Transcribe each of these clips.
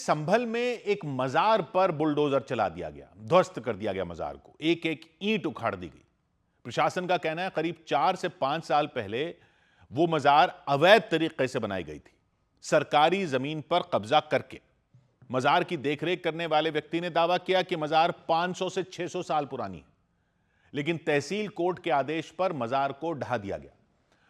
संभल में एक मजार पर बुलडोजर चला दिया गया, ध्वस्त कर दिया गया मजार को, एक एक ईंट उखाड़ दी गई। प्रशासन का कहना है करीब 4 से 5 साल पहले वो मजार अवैध तरीके से बनाई गई थी, सरकारी जमीन पर कब्जा करके। मजार की देखरेख करने वाले व्यक्ति ने दावा किया कि मजार 500 से 600 साल पुरानी है, लेकिन तहसील कोर्ट के आदेश पर मजार को ढहा दिया गया।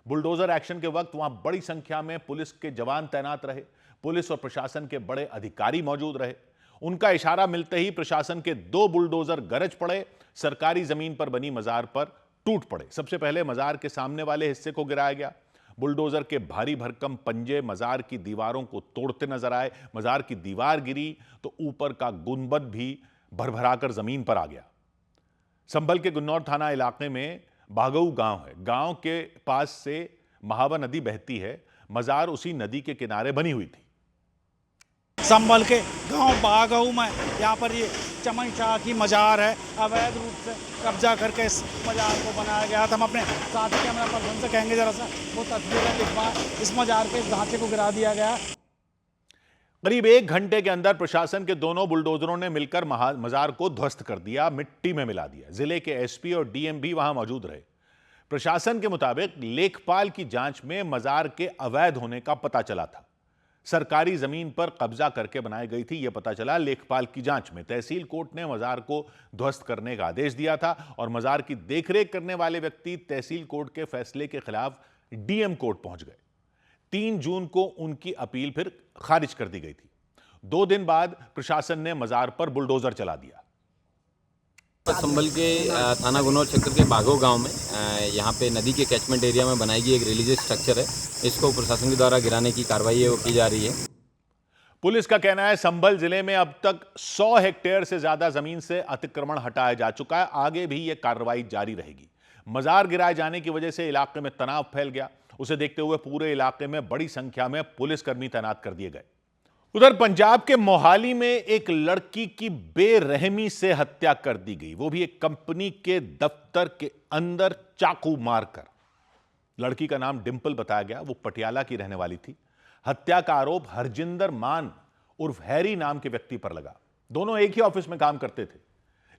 बुलडोजर एक्शन के वक्त वहां बड़ी संख्या में पुलिस के जवान तैनात रहे, पुलिस और प्रशासन के बड़े अधिकारी मौजूद रहे। उनका इशारा मिलते ही प्रशासन के 2 बुलडोजर गरज पड़े, सरकारी जमीन पर बनी मजार पर टूट पड़े। सबसे पहले मजार के सामने वाले हिस्से को गिराया गया। बुलडोजर के भारी भरकम पंजे मजार की दीवारों को तोड़ते नजर आए। मजार की दीवार गिरी तो ऊपर का गुंबद भी भरभराकर जमीन पर आ गया। संभल के गुन्नौर थाना इलाके में बागऊ गांव है। गांव के पास से महावा नदी बहती है। मजार उसी नदी के किनारे बनी हुई थी। संभल के गांव बागऊ में यहाँ पर ये चमन शाह की मजार है। अवैध रूप से कब्जा करके इस मजार को बनाया गया था। हम अपने साथी कैमरा पर्सन से कहेंगे जरा सा वो तस्वीरें दिखवा। इस मजार के ढांचे को गिरा दिया गया। करीब 1 घंटे के अंदर प्रशासन के दोनों बुलडोजरों ने मिलकर मजार को ध्वस्त कर दिया, मिट्टी में मिला दिया। जिले के एसपी और डीएम भी वहां मौजूद रहे। प्रशासन के मुताबिक लेखपाल की जांच में मजार के अवैध होने का पता चला था। सरकारी जमीन पर कब्जा करके बनाई गई थी, यह पता चला लेखपाल की जांच में। तहसील कोर्ट ने मजार को ध्वस्त करने का आदेश दिया था और मजार की देखरेख करने वाले व्यक्ति तहसील कोर्ट के फैसले के खिलाफ डीएम कोर्ट पहुंच गए। 3 जून को उनकी अपील फिर खारिज कर दी गई थी। 2 दिन बाद प्रशासन ने मजार पर बुलडोजर चला दिया। संभल के थाना गुन्नौर क्षेत्र के बागो गांव में यहाँ पे नदी के कैचमेंट एरिया में बनाई गई एक रिलीजियस स्ट्रक्चर है। इसको प्रशासन के द्वारा गिराने की कार्रवाई है वो की जा रही है। पुलिस का कहना है संभल जिले में अब तक 100 हेक्टेयर से ज्यादा जमीन से अतिक्रमण हटाया जा चुका है। आगे भी यह कार्रवाई जारी रहेगी। मजार गिराए जाने की वजह से इलाके में तनाव फैल गया। उसे देखते हुए पूरे इलाके में बड़ी संख्या में पुलिसकर्मी तैनात कर दिए गए। उधर पंजाब के मोहाली में एक लड़की की बेरहमी से हत्या कर दी गई, वो भी एक कंपनी के दफ्तर के अंदर चाकू मारकर। लड़की का नाम डिंपल बताया गया, वो पटियाला की रहने वाली थी। हत्या का आरोप हरजिंदर मान उर्फ हैरी नाम के व्यक्ति पर लगा। दोनों एक ही ऑफिस में काम करते थे,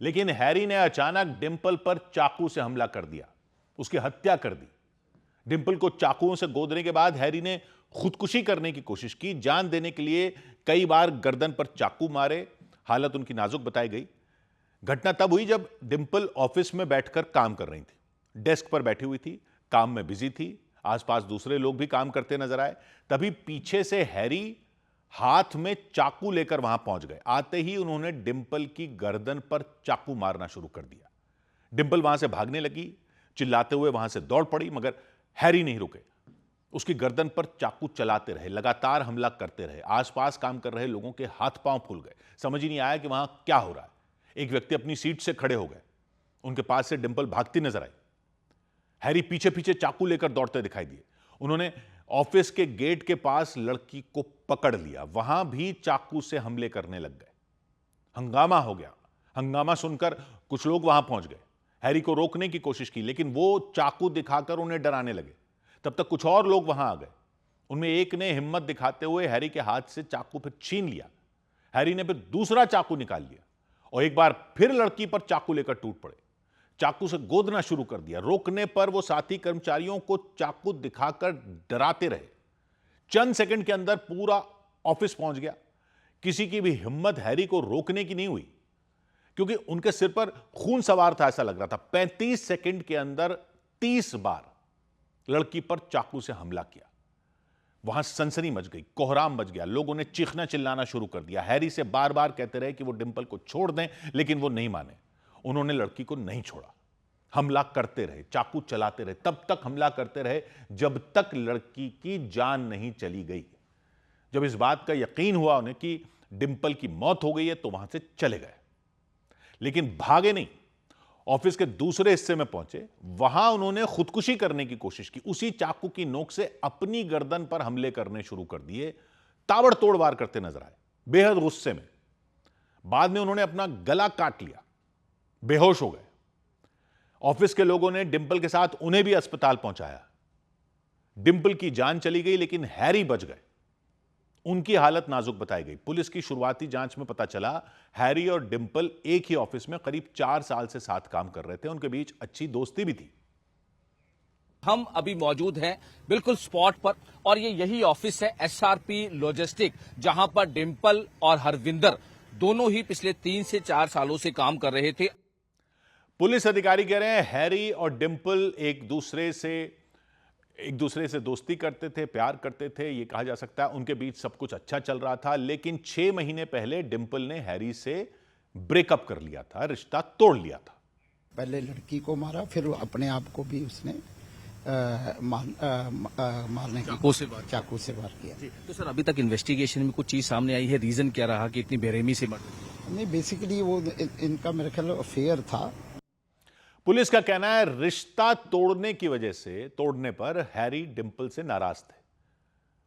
लेकिन हैरी ने अचानक डिंपल पर चाकू से हमला कर दिया, उसकी हत्या कर दी। डिंपल को चाकुओं से गोदने के बाद हैरी ने खुदकुशी करने की कोशिश की। जान देने के लिए कई बार गर्दन पर चाकू मारे। हालत उनकी नाजुक बताई गई। घटना तब हुई जब डिंपल ऑफिस में बैठकर काम कर रही थी। डेस्क पर बैठी हुई थी, काम में बिजी थी। आसपास दूसरे लोग भी काम करते नजर आए। तभी पीछे से हैरी हाथ में चाकू लेकर वहां पहुंच गए। आते ही उन्होंने डिंपल की गर्दन पर चाकू मारना शुरू कर दिया। डिंपल वहां से भागने लगी, चिल्लाते हुए वहां से दौड़ पड़ी, मगर हैरी नहीं रुके। उसकी गर्दन पर चाकू चलाते रहे, लगातार हमला करते रहे। आसपास काम कर रहे लोगों के हाथ पांव फूल गए। समझ ही नहीं आया कि वहां क्या हो रहा है। एक व्यक्ति अपनी सीट से खड़े हो गए। उनके पास से डिंपल भागती नजर आई। हैरी पीछे पीछे चाकू लेकर दौड़ते दिखाई दिए। उन्होंने ऑफिस के गेट के पास लड़की को पकड़ लिया। वहां भी चाकू से हमले करने लग गए। हंगामा हो गया। हंगामा सुनकर कुछ लोग वहां पहुंच गए। हैरी को रोकने की कोशिश की, लेकिन वो चाकू दिखाकर उन्हें डराने लगे। तब तक कुछ और लोग वहां आ गए। उनमें एक ने हिम्मत दिखाते हुए हैरी के हाथ से चाकू फिर छीन लिया। हैरी ने फिर दूसरा चाकू निकाल लिया और एक बार फिर लड़की पर चाकू लेकर टूट पड़े। चाकू से गोदना शुरू कर दिया। रोकने पर वो साथी कर्मचारियों को चाकू दिखाकर डराते रहे। चंद सेकंड के अंदर पूरा ऑफिस पहुंच गया। किसी की भी हिम्मत हैरी को रोकने की नहीं हुई, क्योंकि उनके सिर पर खून सवार था, ऐसा लग रहा था। 35 सेकंड के अंदर 30 बार लड़की पर चाकू से हमला किया। वहां सनसनी मच गई, कोहराम मच गया। लोगों ने चीखना चिल्लाना शुरू कर दिया। हैरी से बार बार कहते रहे कि वो डिंपल को छोड़ दें, लेकिन वो नहीं माने। उन्होंने लड़की को नहीं छोड़ा। हमला करते रहे, चाकू चलाते रहे, तब तक हमला करते रहे जब तक लड़की की जान नहीं चली गई। जब इस बात का यकीन हुआ उन्हें कि डिंपल की मौत हो गई है, तो वहां से चले गए। लेकिन भागे नहीं, ऑफिस के दूसरे हिस्से में पहुंचे। वहां उन्होंने खुदकुशी करने की कोशिश की। उसी चाकू की नोक से अपनी गर्दन पर हमले करने शुरू कर दिए। ताबड़तोड़ वार करते नजर आए, बेहद गुस्से में। बाद में उन्होंने अपना गला काट लिया, बेहोश हो गए। ऑफिस के लोगों ने डिंपल के साथ उन्हें भी अस्पताल पहुंचाया। डिंपल की जान चली गई, लेकिन हैरी बच गए। उनकी हालत नाजुक बताई गई। पुलिस की शुरुआती जांच में पता चला हैरी और डिंपल एक ही ऑफिस में करीब 4 साल से साथ काम कर रहे थे। उनके बीच अच्छी दोस्ती भी थी। हम अभी मौजूद हैं बिल्कुल स्पॉट पर और ये यही ऑफिस है एसआरपी लॉजिस्टिक, जहां पर डिंपल और हरविंदर दोनों ही पिछले 3 से 4 सालों से काम कर रहे थे। पुलिस अधिकारी कह रहे हैं हैरी और डिंपल एक दूसरे से दोस्ती करते थे, प्यार करते थे। यह कहा जा सकता है उनके बीच सब कुछ अच्छा चल रहा था, लेकिन 6 महीने पहले डिंपल ने हैरी से ब्रेकअप कर लिया था, रिश्ता तोड़ लिया था। पहले लड़की को मारा, फिर अपने आप को भी उसने मारने की चाकू से वार किया। तो सर अभी तक इन्वेस्टिगेशन में कुछ चीज सामने आई है, रीजन क्या रहा कि इतनी बेरहमी से मर्डर? नहीं, बेसिकली वो इनका मेरे ख्याल अफेयर था। पुलिस का कहना है रिश्ता तोड़ने पर हैरी डिंपल से नाराज थे,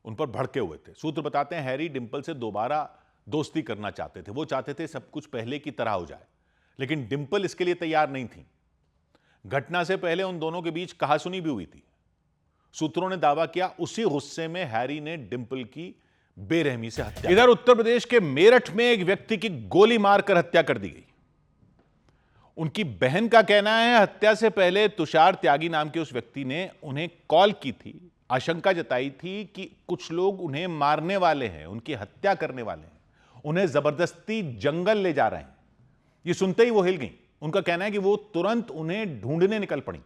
उन पर भड़के हुए थे। सूत्र बताते हैं हैरी डिंपल से दोबारा दोस्ती करना चाहते थे। वो चाहते थे सब कुछ पहले की तरह हो जाए, लेकिन डिंपल इसके लिए तैयार नहीं थी। घटना से पहले उन दोनों के बीच कहासुनी भी हुई थी। सूत्रों ने दावा किया उसी गुस्से में हैरी ने डिंपल की बेरहमी से हत्या। इधर उत्तर प्रदेश के मेरठ में एक व्यक्ति की गोली मारकर हत्या कर दी गई। उनकी बहन का कहना है हत्या से पहले तुषार त्यागी नाम के उस व्यक्ति ने उन्हें कॉल की थी, आशंका जताई थी कि कुछ लोग उन्हें मारने वाले हैं, उनकी हत्या करने वाले हैं, उन्हें जबरदस्ती जंगल ले जा रहे हैं। ये सुनते ही वो हिल गई। उनका कहना है कि वो तुरंत उन्हें ढूंढने निकल पड़ी,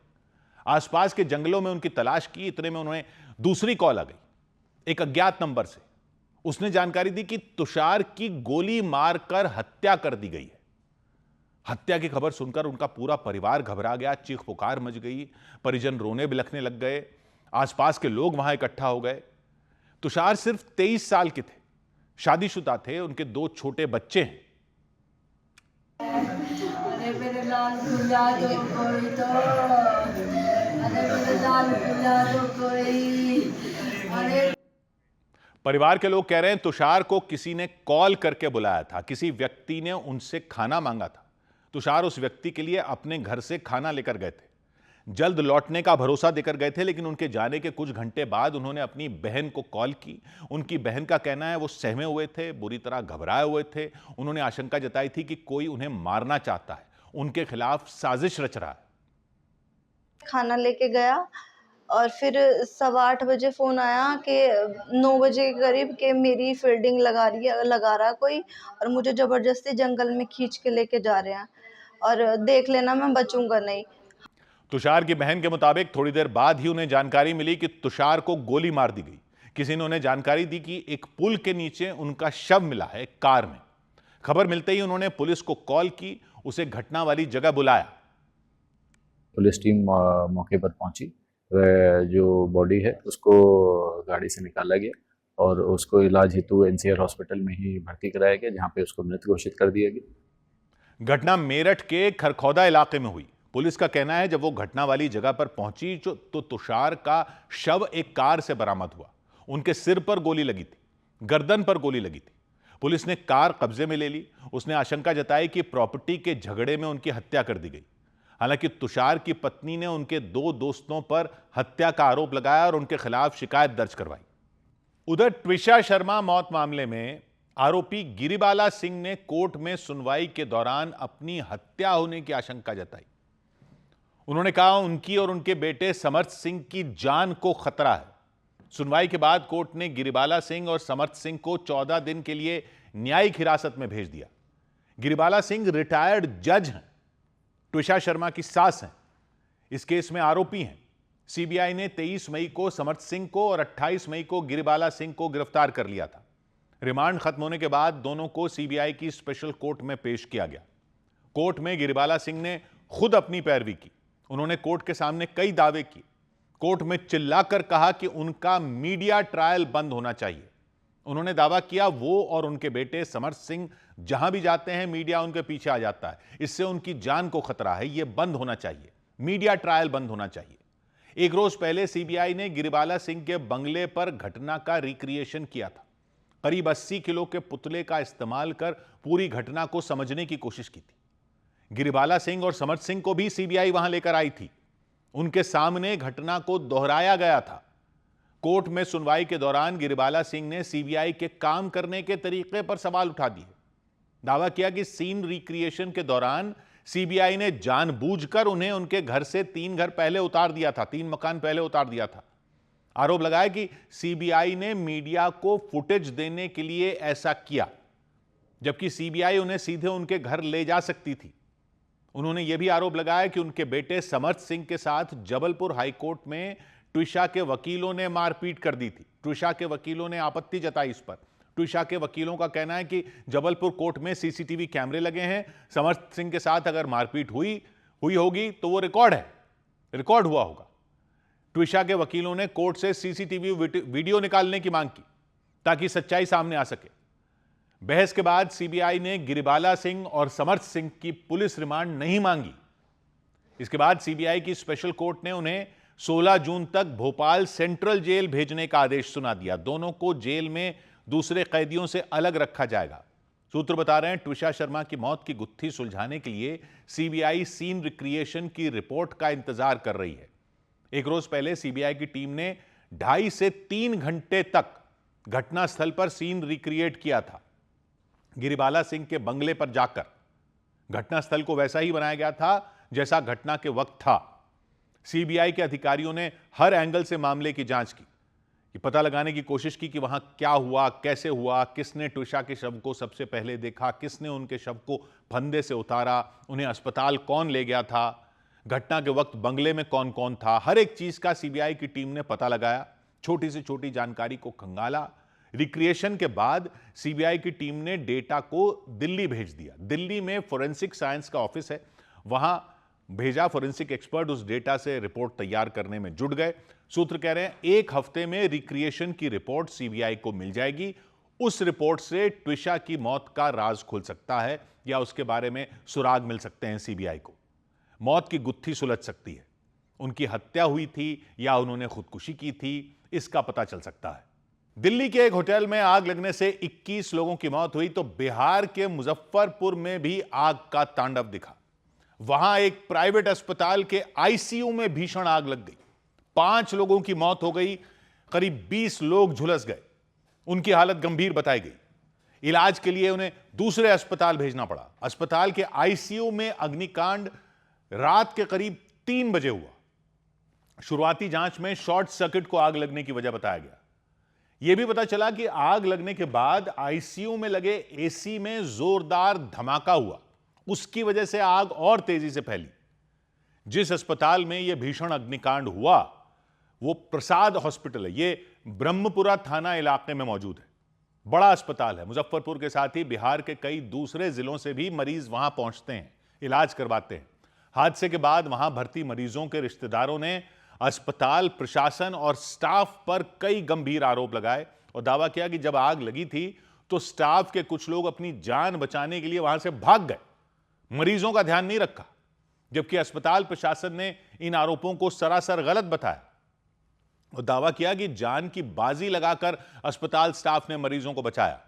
आसपास के जंगलों में उनकी तलाश की। इतने में उन्हें दूसरी कॉल आ गई एक अज्ञात नंबर से। उसने जानकारी दी कि तुषार की गोली मारकर हत्या कर दी गई है। हत्या की खबर सुनकर उनका पूरा परिवार घबरा गया, चीख पुकार मच गई, परिजन रोने बिलखने लग गए, आसपास के लोग वहां इकट्ठा हो गए। तुषार सिर्फ 23 साल के थे, शादीशुदा थे, उनके 2 छोटे बच्चे हैं। अरे मेरे लाल भुला दो कोई तो, अरे मेरे लाल भुला दो कोई। अरे परिवार के लोग कह रहे हैं तुषार को किसी ने कॉल करके बुलाया था, किसी व्यक्ति ने उनसे खाना मांगा था। तुषार उस व्यक्ति के लिए अपने घर से खाना लेकर गए थे, जल्द लौटने का भरोसा देकर गए थे, लेकिन उनके जाने के कुछ घंटे बाद उन्होंने अपनी बहन को कॉल की। उनकी बहन का कहना है वो सहमे हुए थे, बुरी तरह घबराए हुए थे। उन्होंने आशंका जताई थी कि कोई उन्हें मारना चाहता है, उनके खिलाफ साजिश रच रहा है। खाना लेके गया और फिर 8:15 बजे फोन आया कि 9 बजे के करीब कि मेरी फील्डिंग लगा रहा कोई, और मुझे जबरदस्ती जंगल में खींच के लेके जा रहे हैं और देख लेना मैं बचूंगा नहीं। तुषार की बहन के मुताबिक थोड़ी देर बाद ही उन्हें जानकारी मिली कि तुषार को गोली मार दी गई। किसी ने उन्हें जानकारी दी कि एक पुल के नीचे उनका शव मिला है कार में। खबर मिलते ही उन्होंने पुलिस को कॉल की, उसे घटना वाली जगह बुलाया। पुलिस टीम मौके पर पहुंची, जो बॉडी है उसको गाड़ी से निकाला गया और उसको इलाज हेतु एनसीआर हॉस्पिटल में ही भर्ती कराया गया, जहां पे उसको मृत घोषित कर दिया गया। घटना मेरठ के खरखौदा इलाके में हुई। पुलिस का कहना है जब वो घटना वाली जगह पर पहुंची तो तुषार का शव एक कार से बरामद हुआ। उनके सिर पर गोली लगी थी, गर्दन पर गोली लगी थी। पुलिस ने कार कब्जे में ले ली। उसने आशंका जताई कि प्रॉपर्टी के झगड़े में उनकी हत्या कर दी गई। हालांकि तुषार की पत्नी ने उनके 2 दोस्तों पर हत्या का आरोप लगाया और उनके खिलाफ शिकायत दर्ज करवाई। उधर ट्विशा शर्मा मौत मामले में आरोपी गिरिबाला सिंह ने कोर्ट में सुनवाई के दौरान अपनी हत्या होने की आशंका जताई। उन्होंने कहा उनकी और उनके बेटे समर्थ सिंह की जान को खतरा है। सुनवाई के बाद कोर्ट ने गिरिबाला सिंह और समर्थ सिंह को 14 दिन के लिए न्यायिक हिरासत में भेज दिया। गिरिबाला सिंह रिटायर्ड जज हैं, ट्विशा शर्मा की सास हैं, इस केस में आरोपी हैं। सीबीआई ने 23 मई को समर्थ सिंह को और 28 मई को गिरिबाला सिंह को गिरफ्तार कर लिया था। रिमांड खत्म होने के बाद दोनों को सीबीआई की स्पेशल कोर्ट में पेश किया गया। कोर्ट में गिरिबाला सिंह ने खुद अपनी पैरवी की। उन्होंने कोर्ट के सामने कई दावे किए। कोर्ट में चिल्लाकर कहा कि उनका मीडिया ट्रायल बंद होना चाहिए। उन्होंने दावा किया वो और उनके बेटे समर्थ सिंह जहां भी जाते हैं मीडिया उनके पीछे आ जाता है, इससे उनकी जान को खतरा है, यह बंद होना चाहिए, मीडिया ट्रायल बंद होना चाहिए। एक रोज पहले सीबीआई ने गिरिबाला सिंह के बंगले पर घटना का रिक्रिएशन किया था। करीब 80 किलो के पुतले का इस्तेमाल कर पूरी घटना को समझने की कोशिश की थी। गिरिबाला सिंह और समर्थ सिंह को भी सीबीआई वहां लेकर आई थी। उनके सामने घटना को दोहराया गया था। कोर्ट में सुनवाई के दौरान गिरिबाला सिंह ने सीबीआई के काम करने के तरीके पर सवाल उठा दिए। दावा किया कि सीन रिक्रिएशन के दौरान सीबीआई ने जानबूझकर उन्हें उनके घर से 3 घर पहले उतार दिया था, 3 मकान पहले उतार दिया था। आरोप लगाया कि सीबीआई ने मीडिया को फुटेज देने के लिए ऐसा किया, जबकि सीबीआई उन्हें सीधे उनके घर ले जा सकती थी। उन्होंने यह भी आरोप लगाया कि उनके बेटे समर्थ सिंह के साथ जबलपुर हाईकोर्ट में ट्विशा के वकीलों ने मारपीट कर दी थी। ट्विशा के वकीलों ने आपत्ति जताई इस पर। ट्विशा के वकीलों का कहना है कि जबलपुर कोर्ट में सीसीटीवी कैमरे लगे हैं, समर्थ सिंह के साथ अगर मारपीट हुई होगी तो वो रिकॉर्ड हुआ होगा। ट्विशा के वकीलों ने कोर्ट से सीसीटीवी वीडियो निकालने की मांग की ताकि सच्चाई सामने आ सके। बहस के बाद सीबीआई ने गिरिबाला सिंह और समर्थ सिंह की पुलिस रिमांड नहीं मांगी। इसके बाद सीबीआई की स्पेशल कोर्ट ने उन्हें 16 जून तक भोपाल सेंट्रल जेल भेजने का आदेश सुना दिया। दोनों को जेल में दूसरे कैदियों से अलग रखा जाएगा। सूत्र बता रहे हैं ट्विशा शर्मा की मौत की गुत्थी सुलझाने के लिए सीबीआई सीन रिक्रिएशन की रिपोर्ट का इंतजार कर रही है। एक रोज पहले सीबीआई की टीम ने 2.5 से 3 घंटे तक घटनास्थल पर सीन रिक्रिएट किया था। गिरिबाला सिंह के बंगले पर जाकर घटनास्थल को वैसा ही बनाया गया था जैसा घटना के वक्त था। सीबीआई के अधिकारियों ने हर एंगल से मामले की जांच की, ये पता लगाने की कोशिश की कि वहां क्या हुआ, कैसे हुआ, किसने ट्विशा के शव को सबसे पहले देखा, किसने उनके शव को फंदे से उतारा, उन्हें अस्पताल कौन ले गया था, घटना के वक्त बंगले में कौन कौन था। हर एक चीज का सीबीआई की टीम ने पता लगाया, छोटी से छोटी जानकारी को खंगाला। रिक्रिएशन के बाद सीबीआई की टीम ने डेटा को दिल्ली भेज दिया। दिल्ली में फोरेंसिक साइंस का ऑफिस है, वहां भेजा। फोरेंसिक एक्सपर्ट उस डेटा से रिपोर्ट तैयार करने में जुट गए। सूत्र कह रहे हैं 1 हफ्ते में रिक्रिएशन की रिपोर्ट सीबीआई को मिल जाएगी। उस रिपोर्ट से ट्विशा की मौत का राज खुल सकता है या उसके बारे में सुराग मिल सकते हैं सीबीआई को। मौत की गुत्थी सुलझ सकती है। उनकी हत्या हुई थी या उन्होंने खुदकुशी की थी, इसका पता चल सकता है। दिल्ली के एक होटल में आग लगने से 21 लोगों की मौत हुई तो बिहार के मुजफ्फरपुर में भी आग का तांडव दिखा। वहां एक प्राइवेट अस्पताल के आईसीयू में भीषण आग लग गई। 5 लोगों की मौत हो गई, करीब 20 लोग झुलस गए। उनकी हालत गंभीर बताई गई। इलाज के लिए उन्हें दूसरे अस्पताल भेजना पड़ा। अस्पताल के आईसीयू में अग्निकांड रात के करीब 3 बजे हुआ। शुरुआती जांच में शॉर्ट सर्किट को आग लगने की वजह बताया गया। यह भी पता चला कि आग लगने के बाद आईसीयू में लगे एसी में जोरदार धमाका हुआ, उसकी वजह से आग और तेजी से फैली। जिस अस्पताल में यह भीषण अग्निकांड हुआ वो प्रसाद हॉस्पिटल है। यह ब्रह्मपुरा थाना इलाके में मौजूद है। बड़ा अस्पताल है। मुजफ्फरपुर के साथ ही बिहार के कई दूसरे जिलों से भी मरीज वहां पहुंचते हैं, इलाज करवाते हैं। हादसे के बाद वहां भर्ती मरीजों के रिश्तेदारों ने अस्पताल प्रशासन और स्टाफ पर कई गंभीर आरोप लगाए और दावा किया कि जब आग लगी थी तो स्टाफ के कुछ लोग अपनी जान बचाने के लिए वहां से भाग गए, मरीजों का ध्यान नहीं रखा। जबकि अस्पताल प्रशासन ने इन आरोपों को सरासर गलत बताया और दावा किया कि जान की बाजी लगाकर अस्पताल स्टाफ ने मरीजों को बचाया।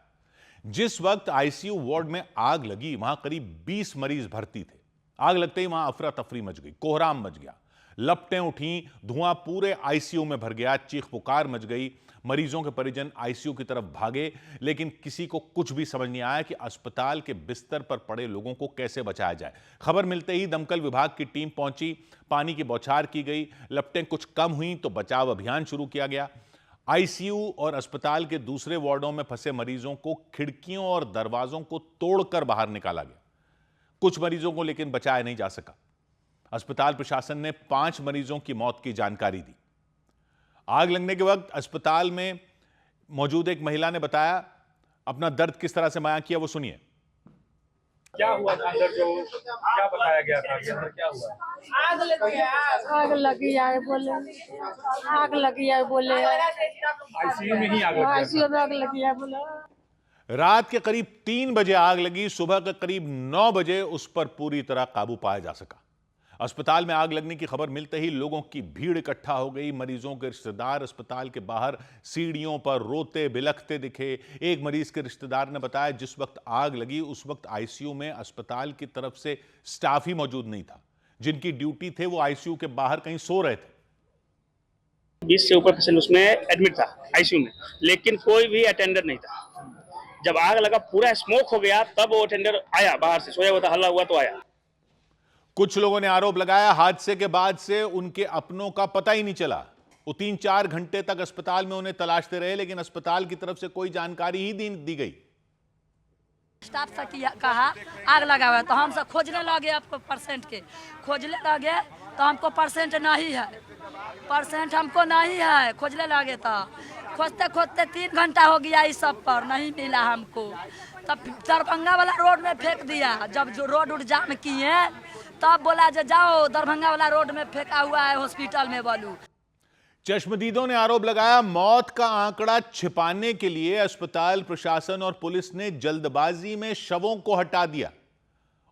जिस वक्त आईसीयू वार्ड में आग लगी वहां करीब 20 मरीज भर्ती थे। आग लगते ही वहां अफरा तफरी मच गई, कोहराम मच गया, लपटें उठी, धुआं पूरे आईसीयू में भर गया, चीख पुकार मच गई। मरीजों के परिजन आईसीयू की तरफ भागे, लेकिन किसी को कुछ भी समझ नहीं आया कि अस्पताल के बिस्तर पर पड़े लोगों को कैसे बचाया जाए। खबर मिलते ही दमकल विभाग की टीम पहुंची, पानी की बौछार की गई, लपटें कुछ कम हुई तो बचाव अभियान शुरू किया गया। आईसीयू और अस्पताल के दूसरे वार्डों में फंसे मरीजों को खिड़कियों और दरवाजों को तोड़कर बाहर निकाला गया। कुछ मरीजों को लेकिन बचाया नहीं जा सका। अस्पताल प्रशासन ने 5 मरीजों की मौत की जानकारी दी। आग लगने के वक्त अस्पताल में मौजूद एक महिला ने बताया, अपना दर्द किस तरह से बयां किया, वो सुनिए। क्या हुआ था अंदर, जो क्या बताया गया था कि अंदर क्या हुआ? आग लगी है, आग लगी है बोले, आग लगी है बोले, आईसीयू में ही आग लगी है। आईसीयू में आग लगी है बोले। रात के करीब 3 बजे आग लगी। सुबह के करीब 9 बजे उस पर पूरी तरह काबू पाया जा सका। अस्पताल में आग लगने की खबर मिलते ही लोगों की भीड़ इकट्ठा हो गई। मरीजों के रिश्तेदार अस्पताल के बाहर सीढ़ियों पर रोते बिलखते दिखे। एक मरीज के रिश्तेदार ने बताया, जिस वक्त आग लगी उस वक्त आईसीयू में अस्पताल की तरफ से स्टाफ ही मौजूद नहीं था। जिनकी ड्यूटी थे वो आईसीयू के बाहर कहीं सो रहे थे। 20 से ऊपर पेशेंट उसमें एडमिट था आईसीयू में, लेकिन कोई भी अटेंडर नहीं था। जब आग लगा पूरा स्मोक हो गया तब वो अटेंडर आया, बाहर से सोया हुआ था, हल्ला हुआ तो आया। कुछ लोगों ने आरोप लगाया हादसे के बाद से उनके अपनों का पता ही नहीं चला। वो 3-4 घंटे तक अस्पताल में उन्हें तलाशते रहे, लेकिन अस्पताल की तरफ से कोई जानकारी ही दी गई। स्टाफ से कहा आग लगा हुआ है, तो हम सब खोजने लगे, आपको परसेंट के खोजने लगे तो हमको परसेंट नहीं है, परसेंट हमको नहीं है, खोजने लगे तो खोजते खोजते 3 घंटा हो गया, इस सब पर नहीं मिला हमको। तब दरभंगा वाला रोड में फेंक दिया, जब जो रोड उड़ जाम किए तब बोला जो जाओ दरभंगा वाला रोड में फेंका हुआ है हॉस्पिटल में बोलू। चश्मदीदों ने आरोप लगाया मौत का आंकड़ा छिपाने के लिए अस्पताल प्रशासन और पुलिस ने जल्दबाजी में शवों को हटा दिया।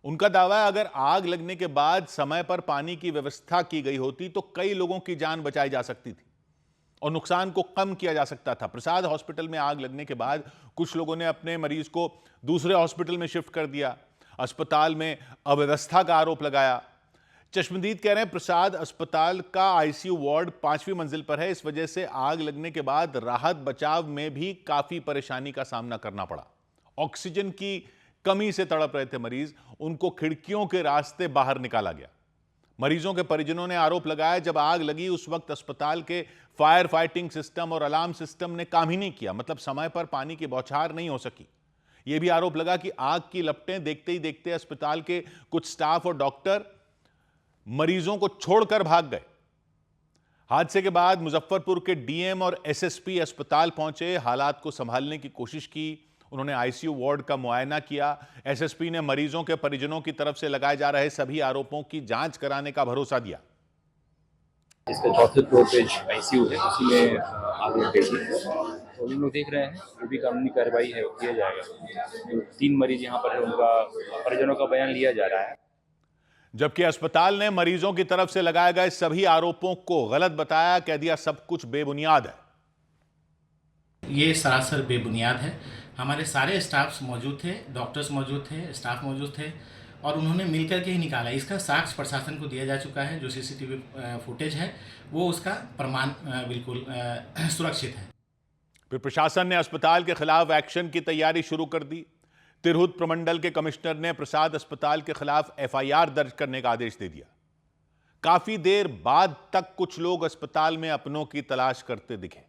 उनका दावा है अगर आग लगने के बाद समय पर पानी की व्यवस्था की गई होती तो कई लोगों की जान बचाई जा सकती थी और नुकसान को कम किया जा सकता था। प्रसाद हॉस्पिटल में आग लगने के बाद कुछ लोगों ने अपने मरीज को दूसरे हॉस्पिटल में शिफ्ट कर दिया, अस्पताल में अव्यवस्था का आरोप लगाया। चश्मदीद कह रहे हैं प्रसाद अस्पताल का आईसीयू वार्ड 5वीं मंजिल पर है, इस वजह से आग लगने के बाद राहत बचाव में भी काफी परेशानी का सामना करना पड़ा। ऑक्सीजन की कमी से तड़प रहे थे मरीज, उनको खिड़कियों के रास्ते बाहर निकाला गया। मरीजों के परिजनों ने आरोप लगाया जब आग लगी उस वक्त अस्पताल के फायर फाइटिंग सिस्टम और अलार्म सिस्टम ने काम ही नहीं किया, मतलब समय पर पानी की बौछार नहीं हो सकी। यह भी आरोप लगा कि आग की लपटें देखते ही देखते अस्पताल के कुछ स्टाफ और डॉक्टर मरीजों को छोड़कर भाग गए। हादसे के बाद मुजफ्फरपुर के डीएम और एसएसपी अस्पताल पहुंचे, हालात को संभालने की कोशिश की। उन्होंने आईसीयू वार्ड का मुआयना किया। एसएसपी ने मरीजों के परिजनों की तरफ से लगाए जा रहे सभी आरोपों की जांच कराने का भरोसा दिया। इसका चौथे फ्लोर पे आईसीयू है, उसी में आग लग गई थी। तो हम लोग देख रहे हैं जो भी कानूनी कार्रवाई है वो किया जाएगा। जो 3 मरीज यहाँ पर है उनका परिजनों का बयान लिया जा रहा है। जबकि अस्पताल ने मरीजों की तरफ से लगाए गए सभी आरोपों को गलत बताया, कह दिया सब कुछ बेबुनियाद है। ये सरासर बेबुनियाद है। हमारे सारे स्टाफ्स मौजूद थे, डॉक्टर्स मौजूद थे, स्टाफ मौजूद थे और उन्होंने मिलकर के ही निकाला। इसका साक्ष्य प्रशासन को दिया जा चुका है। जो सीसीटीवी फुटेज है वो उसका प्रमाण बिल्कुल सुरक्षित है। फिर प्रशासन ने अस्पताल के खिलाफ एक्शन की तैयारी शुरू कर दी। तिरहुत प्रमंडल के कमिश्नर ने प्रसाद अस्पताल के खिलाफ एफआईआर दर्ज करने का आदेश दे दिया। काफी देर बाद तक कुछ लोग अस्पताल में अपनों की तलाश करते दिखे।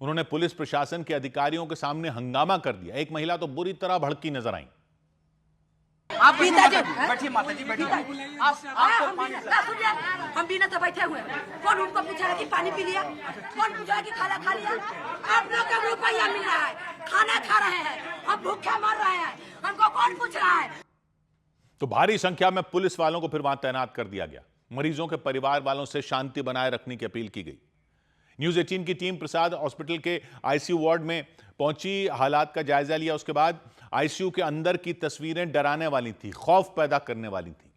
उन्होंने पुलिस प्रशासन के अधिकारियों के सामने हंगामा कर दिया। एक महिला तो बुरी तरह भड़की नजर आई। आप बैठिए माता जी, बैठिए। हम बिना तो बैठे हुए, कौन उनको पूछा कि पानी पी लिया, कौन पूछा कि खाना खा लिया। आप लोग को रुपया मिल रहा है, खाना खा रहे हैं, हम भूखे मर रहे हैं, हमको कौन पूछ रहा है। तो भारी संख्या में पुलिस वालों को फिर वहां तैनात कर दिया गया। मरीजों के परिवार वालों से शांति बनाए रखने की अपील की गई। न्यूज़ 18 की टीम प्रसाद हॉस्पिटल के आईसीयू वार्ड में पहुंची, हालात का जायजा लिया। उसके बाद आईसीयू के अंदर की तस्वीरें डराने वाली थी, खौफ पैदा करने वाली थी।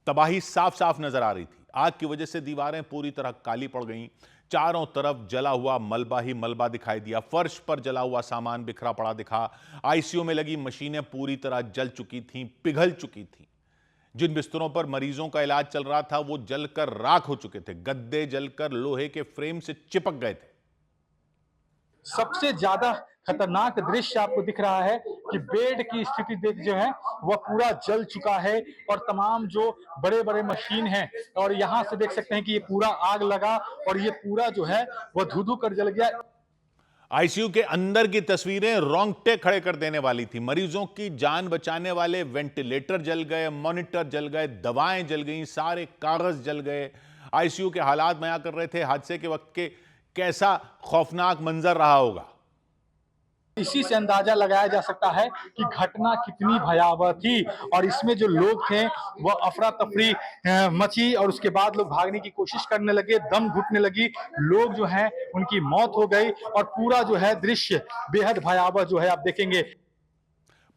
तबाही साफ साफ नजर आ रही थी। आग की वजह से दीवारें पूरी तरह काली पड़ गईं। चारों तरफ जला हुआ मलबा ही मलबा दिखाई दिया। फर्श पर जला हुआ सामान बिखरा पड़ा दिखा। आईसीयू में लगी मशीनें पूरी तरह जल चुकी थीं, पिघल चुकी थीं। जिन बिस्तरों पर मरीजों का इलाज चल रहा था वो जलकर राख हो चुके थे। गद्दे जलकर लोहे के फ्रेम से चिपक गए थे। सबसे ज्यादा खतरनाक दृश्य आपको दिख रहा है कि बेड की स्थिति देख जो है वह पूरा जल चुका है और तमाम जो बड़े बड़े मशीन हैं, और यहाँ से देख सकते हैं कि ये पूरा आग लगा और ये पूरा जो है वह धू-धू कर जल गया। आईसीयू के अंदर की तस्वीरें रोंगटे खड़े कर देने वाली थी। मरीजों की जान बचाने वाले वेंटिलेटर जल गए, मॉनिटर जल गए, दवाएं जल गईं, सारे कागज जल गए। आईसीयू के हालात बयां कर रहे थे हादसे के वक्त के कैसा खौफनाक मंजर रहा होगा। इसी से अंदाजा लगाया जा सकता है कि घटना कितनी भयावह थी और इसमें जो लोग थे वह अफरा तफरी मची और उसके बाद लोग भागने की कोशिश करने लगे, दम घुटने लगी, लोग जो हैं उनकी मौत हो गई और पूरा जो है दृश्य बेहद भयावह जो है आप देखेंगे।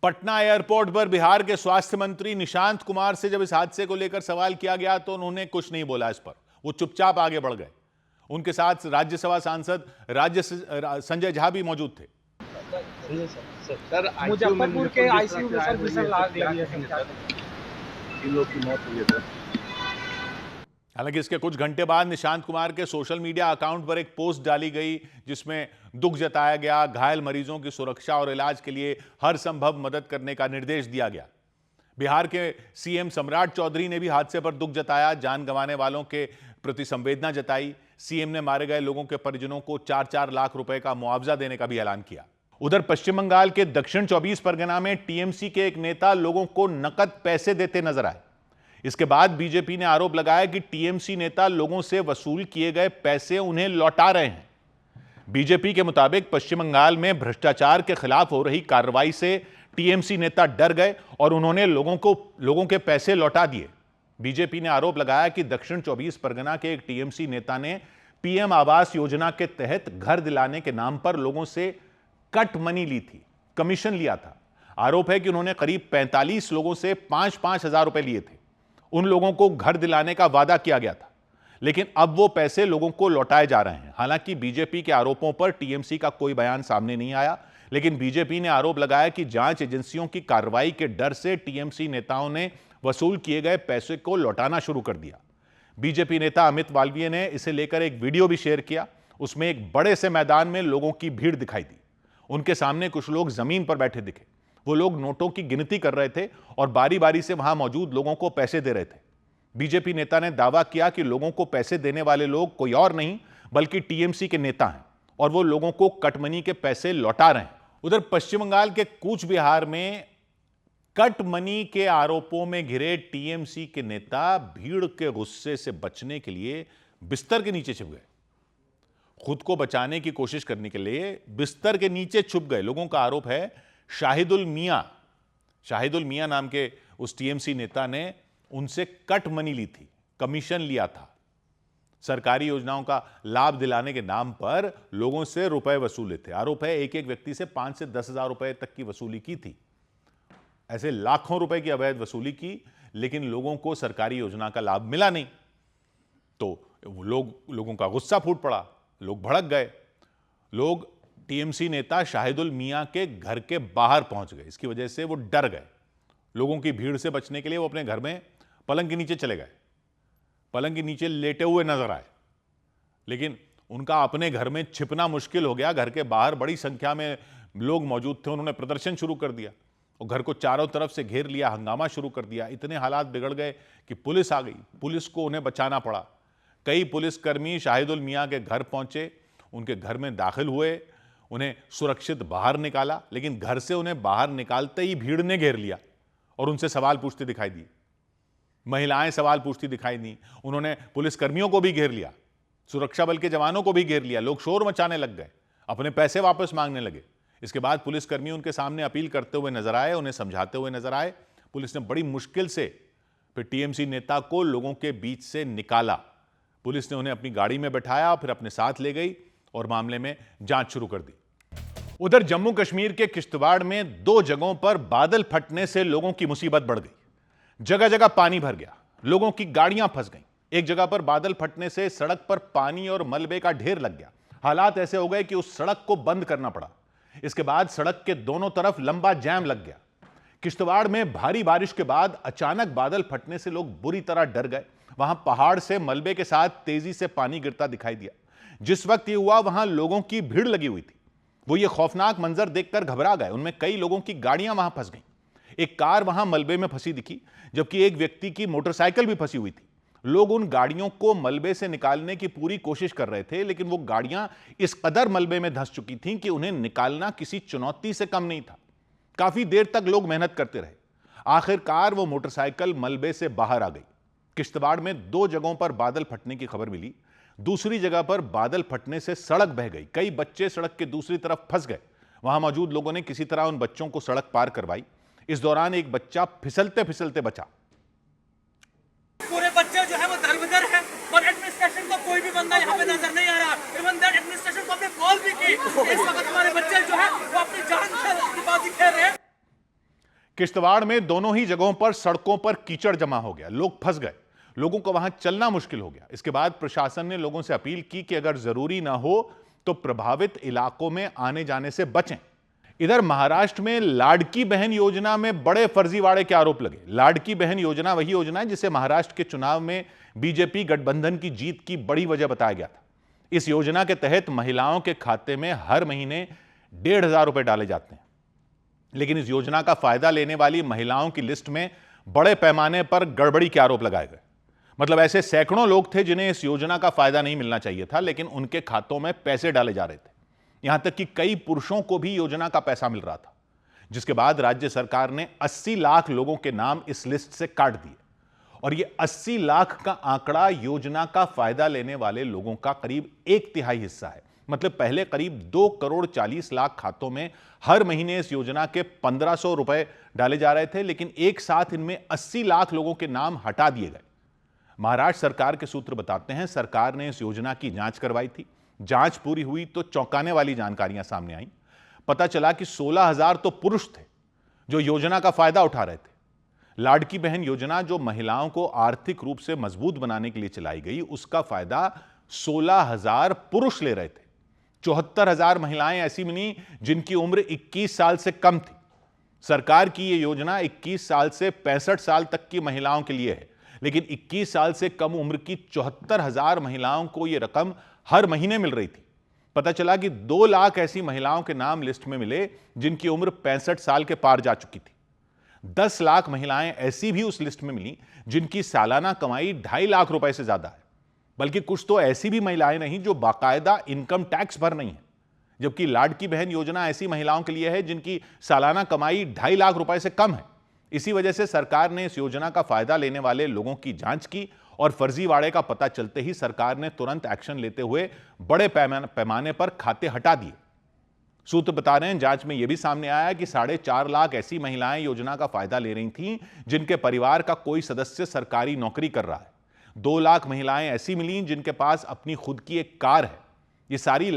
पटना एयरपोर्ट पर बिहार के स्वास्थ्य मंत्री निशांत कुमार से जब इस हादसे को लेकर सवाल किया गया तो उन्होंने कुछ नहीं बोला इस पर। वो चुपचाप आगे बढ़ गए। उनके साथ राज्यसभा सांसद संजय झा भी मौजूद थे। सर मुजफ्फरपुर के आईसीयू में सर भीषण आग लगी है, 3 लोग की मौत हुई है। हालांकि इसके कुछ घंटे बाद निशांत कुमार के सोशल मीडिया अकाउंट पर एक पोस्ट डाली गई जिसमें दुख जताया गया, घायल मरीजों की सुरक्षा और इलाज के लिए हर संभव मदद करने का निर्देश दिया गया। बिहार के सीएम सम्राट चौधरी ने भी हादसे पर दुख जताया, जान गंवाने वालों के प्रति संवेदना जताई। सीएम ने मारे गए लोगों के परिजनों को 4-4 लाख रुपए का मुआवजा देने का भी ऐलान किया। उधर पश्चिम बंगाल के दक्षिण 24 परगना में टीएमसी के एक नेता लोगों को नकद पैसे देते नजर आए। इसके बाद बीजेपी ने आरोप लगाया कि टीएमसी नेता लोगों से वसूल किए गए पैसे उन्हें लौटा रहे हैं। बीजेपी के मुताबिक पश्चिम बंगाल में भ्रष्टाचार के खिलाफ हो रही कार्रवाई से टीएमसी नेता डर गए और उन्होंने लोगों के पैसे लौटा दिए। बीजेपी ने आरोप लगाया कि दक्षिण 24 परगना के एक टीएमसी नेता ने पीएम आवास योजना के तहत घर दिलाने के नाम पर लोगों से कट मनी ली थी, कमीशन लिया था। आरोप है कि उन्होंने करीब 45 लोगों से 5-5 हजार रुपए लिए थे। उन लोगों को घर दिलाने का वादा किया गया था, लेकिन अब वो पैसे लोगों को लौटाए जा रहे हैं। हालांकि बीजेपी के आरोपों पर टीएमसी का कोई बयान सामने नहीं आया, लेकिन बीजेपी ने आरोप लगाया कि जांच एजेंसियों की कार्रवाई के डर से टीएमसी नेताओं ने वसूल किए गए पैसे को लौटाना शुरू कर दिया। बीजेपी नेता अमित मालवीय ने इसे लेकर एक वीडियो भी शेयर किया। उसमें एक बड़े से मैदान में लोगों की भीड़ दिखाई दी। उनके सामने कुछ लोग जमीन पर बैठे दिखे। वो लोग नोटों की गिनती कर रहे थे और बारी बारी से वहां मौजूद लोगों को पैसे दे रहे थे। बीजेपी नेता ने दावा किया कि लोगों को पैसे देने वाले लोग कोई और नहीं बल्कि टीएमसी के नेता हैं और वो लोगों को कटमनी के पैसे लौटा रहे हैं। उधर पश्चिम बंगाल के कूच बिहार में कट मनी के आरोपों में घिरे टीएमसी के नेता भीड़ के गुस्से से बचने के लिए बिस्तर के नीचे छिप गए। खुद को बचाने की कोशिश करने के लिए बिस्तर के नीचे छुप गए। लोगों का आरोप है शाहिदुल मियां नाम के उस टीएमसी नेता ने उनसे कट मनी ली थी, कमीशन लिया था। सरकारी योजनाओं का लाभ दिलाने के नाम पर लोगों से रुपए वसूले थे। आरोप है एक एक व्यक्ति से 5 से 10 हजार रुपए तक की वसूली की थी। ऐसे लाखों रुपए की अवैध वसूली की, लेकिन लोगों को सरकारी योजना का लाभ मिला नहीं। तो लोगों का गुस्सा फूट पड़ा, लोग भड़क गए। लोग टीएमसी नेता शाहिदुल मियां के घर के बाहर पहुंच गए। इसकी वजह से वो डर गए। लोगों की भीड़ से बचने के लिए वो अपने घर में पलंग के नीचे चले गए। पलंग के नीचे लेटे हुए नजर आए, लेकिन उनका अपने घर में छिपना मुश्किल हो गया। घर के बाहर बड़ी संख्या में लोग मौजूद थे। उन्होंने प्रदर्शन शुरू कर दिया और घर को चारों तरफ से घेर लिया, हंगामा शुरू कर दिया। इतने हालात बिगड़ गए कि पुलिस आ गई। पुलिस को उन्हें बचाना पड़ा। कई पुलिसकर्मी शाहिदुल मियां के घर पहुंचे, उनके घर में दाखिल हुए, उन्हें सुरक्षित बाहर निकाला, लेकिन घर से उन्हें बाहर निकालते ही भीड़ ने घेर लिया और उनसे सवाल पूछते दिखाई दिए। महिलाएं सवाल पूछती दिखाई दी। उन्होंने पुलिसकर्मियों को भी घेर लिया, सुरक्षा बल के जवानों को भी घेर लिया। लोग शोर मचाने लग गए, अपने पैसे वापस मांगने लगे। इसके बाद पुलिसकर्मी उनके सामने अपील करते हुए नजर आए, उन्हें समझाते हुए नजर आए। पुलिस ने बड़ी मुश्किल से फिर टीएमसी नेता को लोगों के बीच से निकाला। पुलिस ने उन्हें अपनी गाड़ी में बैठाया, फिर अपने साथ ले गई और मामले में जांच शुरू कर दी। उधर जम्मू कश्मीर के किश्तवाड़ में 2 जगहों पर बादल फटने से लोगों की मुसीबत बढ़ गई। जगह जगह पानी भर गया, लोगों की गाड़ियां फंस गईं। एक जगह पर बादल फटने से सड़क पर पानी और मलबे का ढेर लग गया। हालात ऐसे हो गए कि उस सड़क को बंद करना पड़ा। इसके बाद सड़क के दोनों तरफ लंबा जैम लग गया। किश्तवाड़ में भारी बारिश के बाद अचानक बादल फटने से लोग बुरी तरह डर गए। वहां पहाड़ से मलबे के साथ तेजी से पानी गिरता दिखाई दिया। जिस वक्त यह हुआ, वहां लोगों की भीड़ लगी हुई थी। वो ये खौफनाक मंजर देखकर घबरा गए। उनमें कई लोगों की गाड़ियां वहां फंस गईं। एक कार वहां मलबे में फंसी दिखी, जबकि एक व्यक्ति की मोटरसाइकिल भी फंसी हुई थी। लोग उन गाड़ियों को मलबे से निकालने की पूरी कोशिश कर रहे थे, लेकिन वो गाड़ियां इस कदर मलबे में धंस चुकी थीं कि उन्हें निकालना किसी चुनौती से कम नहीं था। काफी देर तक लोग मेहनत करते रहे। आखिरकार वो मोटरसाइकिल मलबे से बाहर आ गई। किश्तवाड़ में 2 जगहों पर बादल फटने की खबर मिली। दूसरी जगह पर बादल फटने से सड़क बह गई। कई बच्चे सड़क के दूसरी तरफ फंस गए। वहां मौजूद लोगों ने किसी तरह उन बच्चों को सड़क पार करवाई। इस दौरान एक बच्चा फिसलते फिसलते बचा। पूरे बच्चे जो है वो दर-बदर है और एडमिनिस्ट्रेशन को कोई भी बंदा यहाँ पे नजर नहीं आ रहा। इवन दैट एडमिनिस्ट्रेशन को हमने कॉल भी की। इस वक्त हमारे बच्चे जो है वो अपनी जान की बाजी खेल रहे हैं। किश्तवाड़ में दोनों ही जगहों पर सड़कों पर कीचड़ जमा हो गया। लोग फंस गए। लोगों को वहां चलना मुश्किल हो गया। इसके बाद प्रशासन ने लोगों से अपील की कि अगर जरूरी ना हो तो प्रभावित इलाकों में आने जाने से बचें। इधर महाराष्ट्र में लाडकी बहन योजना में बड़े फर्जीवाड़े के आरोप लगे। लाडकी बहन योजना वही योजना है जिसे महाराष्ट्र के चुनाव में बीजेपी गठबंधन की जीत की बड़ी वजह बताया गया था। इस योजना के तहत महिलाओं के खाते में हर महीने 1,500 रुपए डाले जाते हैं, लेकिन इस योजना का फायदा लेने वाली महिलाओं की लिस्ट में बड़े पैमाने पर गड़बड़ी के आरोप लगाए गए। मतलब ऐसे सैकड़ों लोग थे जिन्हें इस योजना का फायदा नहीं मिलना चाहिए था, लेकिन उनके खातों में पैसे डाले जा रहे थे। यहां तक कि कई पुरुषों को भी योजना का पैसा मिल रहा था, जिसके बाद राज्य सरकार ने 80 लाख लोगों के नाम इस लिस्ट से काट दिए। और यह 80 लाख का आंकड़ा योजना का फायदा लेने वाले लोगों का करीब 1/3 हिस्सा है। मतलब पहले करीब 2 करोड़ 40 लाख खातों में हर महीने इस योजना के 1500 रुपए डाले जा रहे थे, लेकिन एक साथ इनमें 80 लाख लोगों के नाम हटा दिए गए। महाराष्ट्र सरकार के सूत्र बताते हैं, सरकार ने इस योजना की जांच करवाई थी। जांच पूरी हुई तो चौंकाने वाली जानकारियां सामने आई। पता चला कि 16,000 तो पुरुष थे जो योजना का फायदा उठा रहे थे। लाडकी बहन योजना जो महिलाओं को आर्थिक रूप से मजबूत बनाने के लिए चलाई गई, उसका फायदा 16,000 पुरुष ले रहे थे। 74,000 महिलाएं ऐसी मिली जिनकी उम्र 21 साल से कम थी। सरकार की यह योजना 21 साल से 65 साल तक की महिलाओं के लिए है, लेकिन 21 साल से कम उम्र की 74,000 महिलाओं को यह रकम हर महीने मिल रही थी। पता चला कि 2 लाख ऐसी महिलाओं के नाम लिस्ट में मिले जिनकी उम्र 65 साल के पार जा चुकी थी। 10 लाख महिलाएं ऐसी भी उस लिस्ट में मिली जिनकी सालाना कमाई 2.5 लाख रुपए से ज्यादा है। बल्कि कुछ तो ऐसी भी महिलाएं नहीं जो बाकायदा इनकम टैक्स भर नहीं है, जबकि लाडकी बहन योजना ऐसी महिलाओं के लिए है जिनकी सालाना कमाई 2.5 लाख रुपए से कम है। इसी वजह से सरकार ने इस योजना का फायदा लेने वाले लोगों की जांच की और फर्जीवाड़े का पता चलते ही सरकार ने तुरंत एक्शन लेते हुए बड़े पैमाने पर खाते हटा दिए। सूत्र बता रहे हैं, जांच में यह भी सामने आया कि 4.5 लाख ऐसी महिलाएं योजना का फायदा ले रही थीं जिनके परिवार का कोई सदस्य सरकारी नौकरी कर रहा है। 2 लाख महिलाएं ऐसी मिली जिनके पास अपनी खुद की एक कार है। ये सारी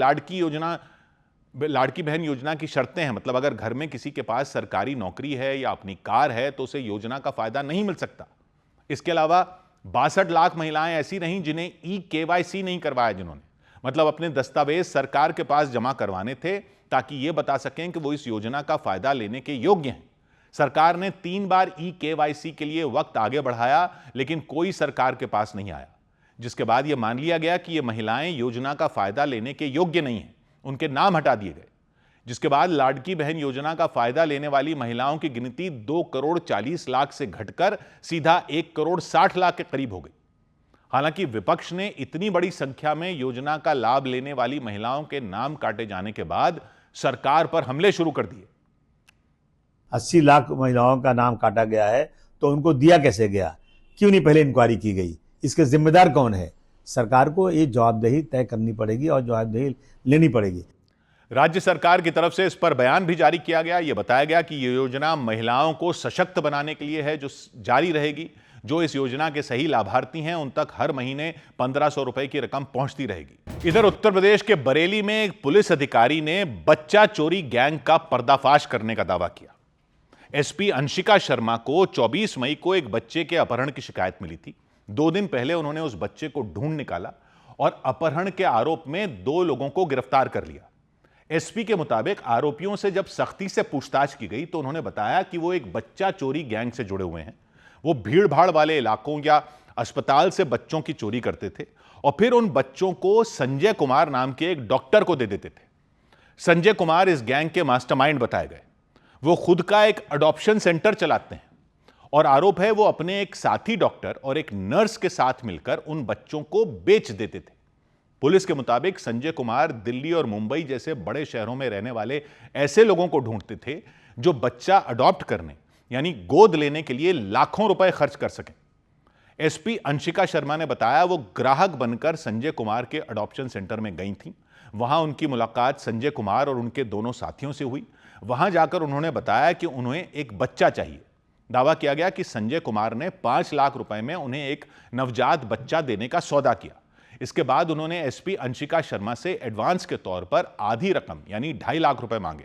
लाडकी बहन योजना की शर्तें हैं। मतलब अगर घर में किसी के पास सरकारी नौकरी है या अपनी कार है तो उसे योजना का फायदा नहीं मिल सकता। इसके अलावा 62 लाख महिलाएं ऐसी नहीं जिन्हें KYC नहीं करवाया, जिन्होंने मतलब अपने दस्तावेज सरकार के पास जमा करवाने थे ताकि यह बता सकें कि वो इस योजना का फायदा लेने के योग्य हैं। सरकार ने 3 बार KYC के लिए वक्त आगे बढ़ाया, लेकिन कोई सरकार के पास नहीं आया, जिसके बाद यह मान लिया गया कि ये महिलाएं योजना का फायदा लेने के योग्य नहीं हैं। उनके नाम हटा दिए गए, जिसके बाद लाडकी बहन योजना का फायदा लेने वाली महिलाओं की गिनती 2 करोड़ 40 लाख से घटकर सीधा 1 करोड़ 60 लाख के करीब हो गई। हालांकि विपक्ष ने इतनी बड़ी संख्या में योजना का लाभ लेने वाली महिलाओं के नाम काटे जाने के बाद सरकार पर हमले शुरू कर दिए। 80 लाख महिलाओं का नाम काटा गया है तो उनको दिया कैसे गया, क्यों नहीं पहले इंक्वायरी की गई, इसके जिम्मेदार कौन है? सरकार को ये जवाबदेही तय करनी पड़ेगी और जवाबदेही लेनी पड़ेगी। राज्य सरकार की तरफ से इस पर बयान भी जारी किया गया। यह बताया गया कि यह योजना महिलाओं को सशक्त बनाने के लिए है, जो जारी रहेगी। जो इस योजना के सही लाभार्थी हैं उन तक हर महीने 1500 रुपए की रकम पहुंचती रहेगी। इधर उत्तर प्रदेश के बरेली में एक पुलिस अधिकारी ने बच्चा चोरी गैंग का पर्दाफाश करने का दावा किया। SP अंशिका शर्मा को 24 मई को एक बच्चे के अपहरण की शिकायत मिली थी। 2 दिन पहले उन्होंने उस बच्चे को ढूंढ निकाला और अपहरण के आरोप में 2 लोगों को गिरफ्तार कर लिया। SP के मुताबिक आरोपियों से जब सख्ती से पूछताछ की गई तो उन्होंने बताया कि वो एक बच्चा चोरी गैंग से जुड़े हुए हैं। वो भीड़ भाड़ वाले इलाकों या अस्पताल से बच्चों की चोरी करते थे और फिर उन बच्चों को संजय कुमार नाम के एक डॉक्टर को दे देते थे। संजय कुमार इस गैंग के मास्टरमाइंड बताए गए। वो खुद का एक अडॉप्शन सेंटर चलाते हैं और आरोप है वो अपने एक साथी डॉक्टर और एक नर्स के साथ मिलकर उन बच्चों को बेच देते थे। पुलिस के मुताबिक संजय कुमार दिल्ली और मुंबई जैसे बड़े शहरों में रहने वाले ऐसे लोगों को ढूंढते थे जो बच्चा अडॉप्ट करने यानी गोद लेने के लिए लाखों रुपए खर्च कर सकें। SP अंशिका शर्मा ने बताया वो ग्राहक बनकर संजय कुमार के अडॉप्शन सेंटर में गई थीं। वहां उनकी मुलाकात संजय कुमार और उनके दोनों साथियों से हुई। वहां जाकर उन्होंने बताया कि उन्हें एक बच्चा चाहिए। दावा किया गया कि संजय कुमार ने 5 लाख रुपए में उन्हें एक नवजात बच्चा देने का सौदा किया। इसके बाद उन्होंने SP अंशिका शर्मा से एडवांस के तौर पर आधी रकम यानी 2.5 लाख रुपए मांगे।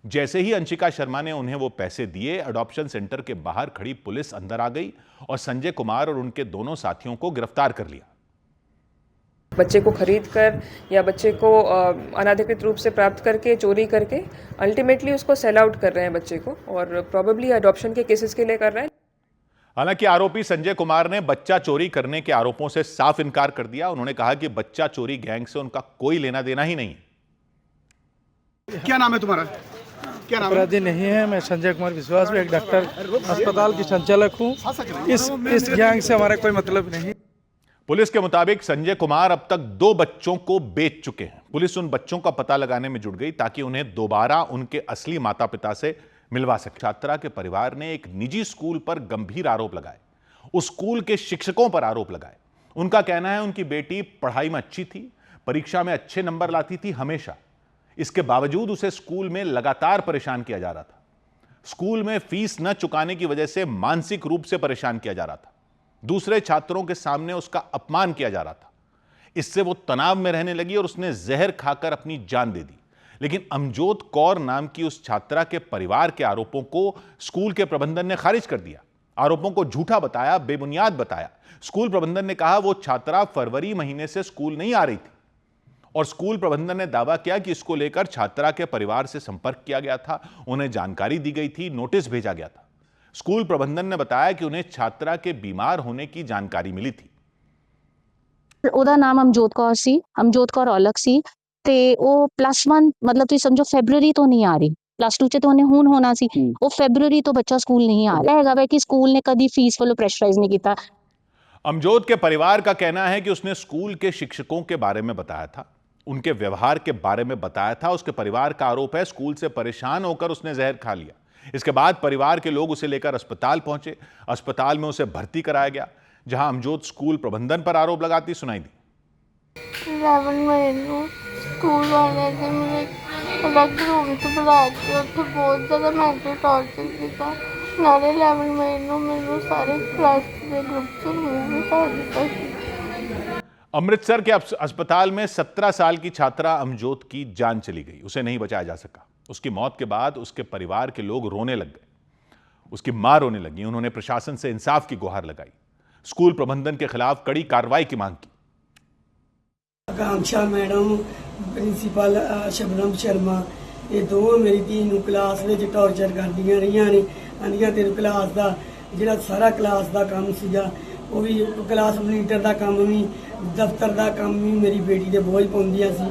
जैसे ही अंशिका शर्मा ने उन्हें वो पैसे दिए, अडॉप्शन सेंटर के बाहर खड़ी पुलिस अंदर आ गई और संजय कुमार और उनके दोनों साथियों को गिरफ्तार कर लिया। बच्चे को खरीद कर या बच्चे को अनाधिकृत रूप से प्राप्त करके चोरी करके अल्टीमेटली उसको सेल आउट कर रहे हैं बच्चे को, और प्रोबेबली अडॉप्शन के केसेस के लिए कर रहे हैं। हालांकि आरोपी संजय कुमार ने बच्चा चोरी करने के आरोपों से साफ इनकार कर दिया। उन्होंने कहा कि बच्चा चोरी गैंग से उनका कोई लेना देना ही नहीं है। क्या नाम है तुम्हारा? क्या नाम? अपराधी नहीं है, मैं संजय कुमार विश्वास, एक डॉक्टर अस्पताल की संचालक हूँ। इस गैंग से हमारा कोई मतलब नहीं। पुलिस के मुताबिक संजय कुमार अब तक 2 बच्चों को बेच चुके हैं। पुलिस उन बच्चों का पता लगाने में जुट गई ताकि उन्हें दोबारा उनके असली माता पिता से मिलवा सके। छात्रा के परिवार ने एक निजी स्कूल पर गंभीर आरोप लगाए, उस स्कूल के शिक्षकों पर आरोप लगाए। उनका कहना है उनकी बेटी पढ़ाई में अच्छी थी, परीक्षा में अच्छे नंबर लाती थी हमेशा। इसके बावजूद उसे स्कूल में लगातार परेशान किया जा रहा था। स्कूल में फीस न चुकाने की वजह से मानसिक रूप से परेशान किया जा रहा था। दूसरे छात्रों के सामने उसका अपमान किया जा रहा था। इससे वो तनाव में रहने लगी और उसने जहर खाकर अपनी जान दे दी। लेकिन अमजोत कौर नाम की उस छात्रा के परिवार के आरोपों को स्कूल के प्रबंधन ने खारिज कर दिया। आरोपों को झूठा बताया, बेबुनियाद बताया। स्कूल प्रबंधन ने कहा वो छात्रा फरवरी महीने से स्कूल नहीं आ रही थी और स्कूल प्रबंधन ने दावा किया कि इसको लेकर छात्रा के परिवार से संपर्क किया गया था, उन्हें जानकारी दी गई थी, नोटिस भेजा गया था। स्कूल प्रबंधन ने बताया कि उन्हें छात्रा के बीमार होने की जानकारी मिली थी। ਉਹਦਾ ਨਾਮ ਅਮਜੋਤ ਕੌਰ ਸੀ, ਅਮਜੋਤ ਕੌਰ ਔਲਖ ਸੀ ਤੇ ਉਹ +1 ਮਤਲਬ ਤੁਸੀਂ ਸਮਝੋ ਫੈਬਰੂਅਰੀ ਤੋਂ ਨਹੀਂ ਆ ਰਹੀ। +2 ਚ ਤਾਂ ਉਹਨੇ ਹੁਣ ਹੋਣਾ ਸੀ, ਉਹ ਫੈਬਰੂਅਰੀ ਤੋਂ ਬੱਚਾ ਸਕੂਲ ਨਹੀਂ ਆ ਰਿਹਾ ਹੈਗਾ ਵੇ ਕਿ ਸਕੂਲ ਨੇ ਕਦੀ ਫੀਸ ਵੱਲੋਂ ਪ੍ਰੈਸ਼ਰਾਈਜ਼ नहीं ਕੀਤਾ। अमजोत के परिवार का कहना है कि उसने स्कूल के शिक्षकों के बारे में बताया था, उनके व्यवहार के बारे में बताया था। उसके परिवार का आरोप है स्कूल से परेशान होकर उसने जहर खा लिया। इसके बाद परिवार के लोग उसे लेकर अस्पताल पहुंचे। अस्पताल में उसे भर्ती कराया गया, जहां अमजोत स्कूल प्रबंधन पर आरोप लगाती सुनाई दी। 11 मई को स्कूल वाले ने मुझे अलग रूम से बुलाया कि ਉੱਥੇ ਬਹੁਤ ਜ਼ਿਆਦਾ ਮੈਂਟਲ ਟੌਰਚਰ ਕੀਤਾ। ਨਾਲੇ 11 ਮਈ ਨੂੰ ਮੈਨੂੰ ਸਾਰੇ क्लास के ग्रुप से रिमूव भी कर ਦਿੱਤਾ ਸੀ। अमृतसर के अस्पताल में 17 साल की छात्रा अमजोत की जान चली गई। उसे नहीं बचाया जा सका। उसकी मौत के बाद उसके परिवार के लोग रोने लग गए, उसकी मां रोने लगी। उन्होंने प्रशासन से इंसाफ की गुहार लगाई, स्कूल प्रबंधन के खिलाफ कड़ी कार्रवाई की मांग की। आकांक्षा मैडम, प्रिंसीपल शबनम शर्मा, ये दोनों मेरी धी नूं क्लास विच टॉर्चर करदियां रहियां ने। आंदियां तेरे क्लास दा जिहड़ा सारा क्लास दा काम सीगा ਉਹ ਵੀ क्लास मॉनीटर ਦਾ ਕੰਮ ਵੀ, दफ्तर ਦਾ ਕੰਮ ਵੀ मेरी बेटी ਦੇ बोझ पाउंदियां सी।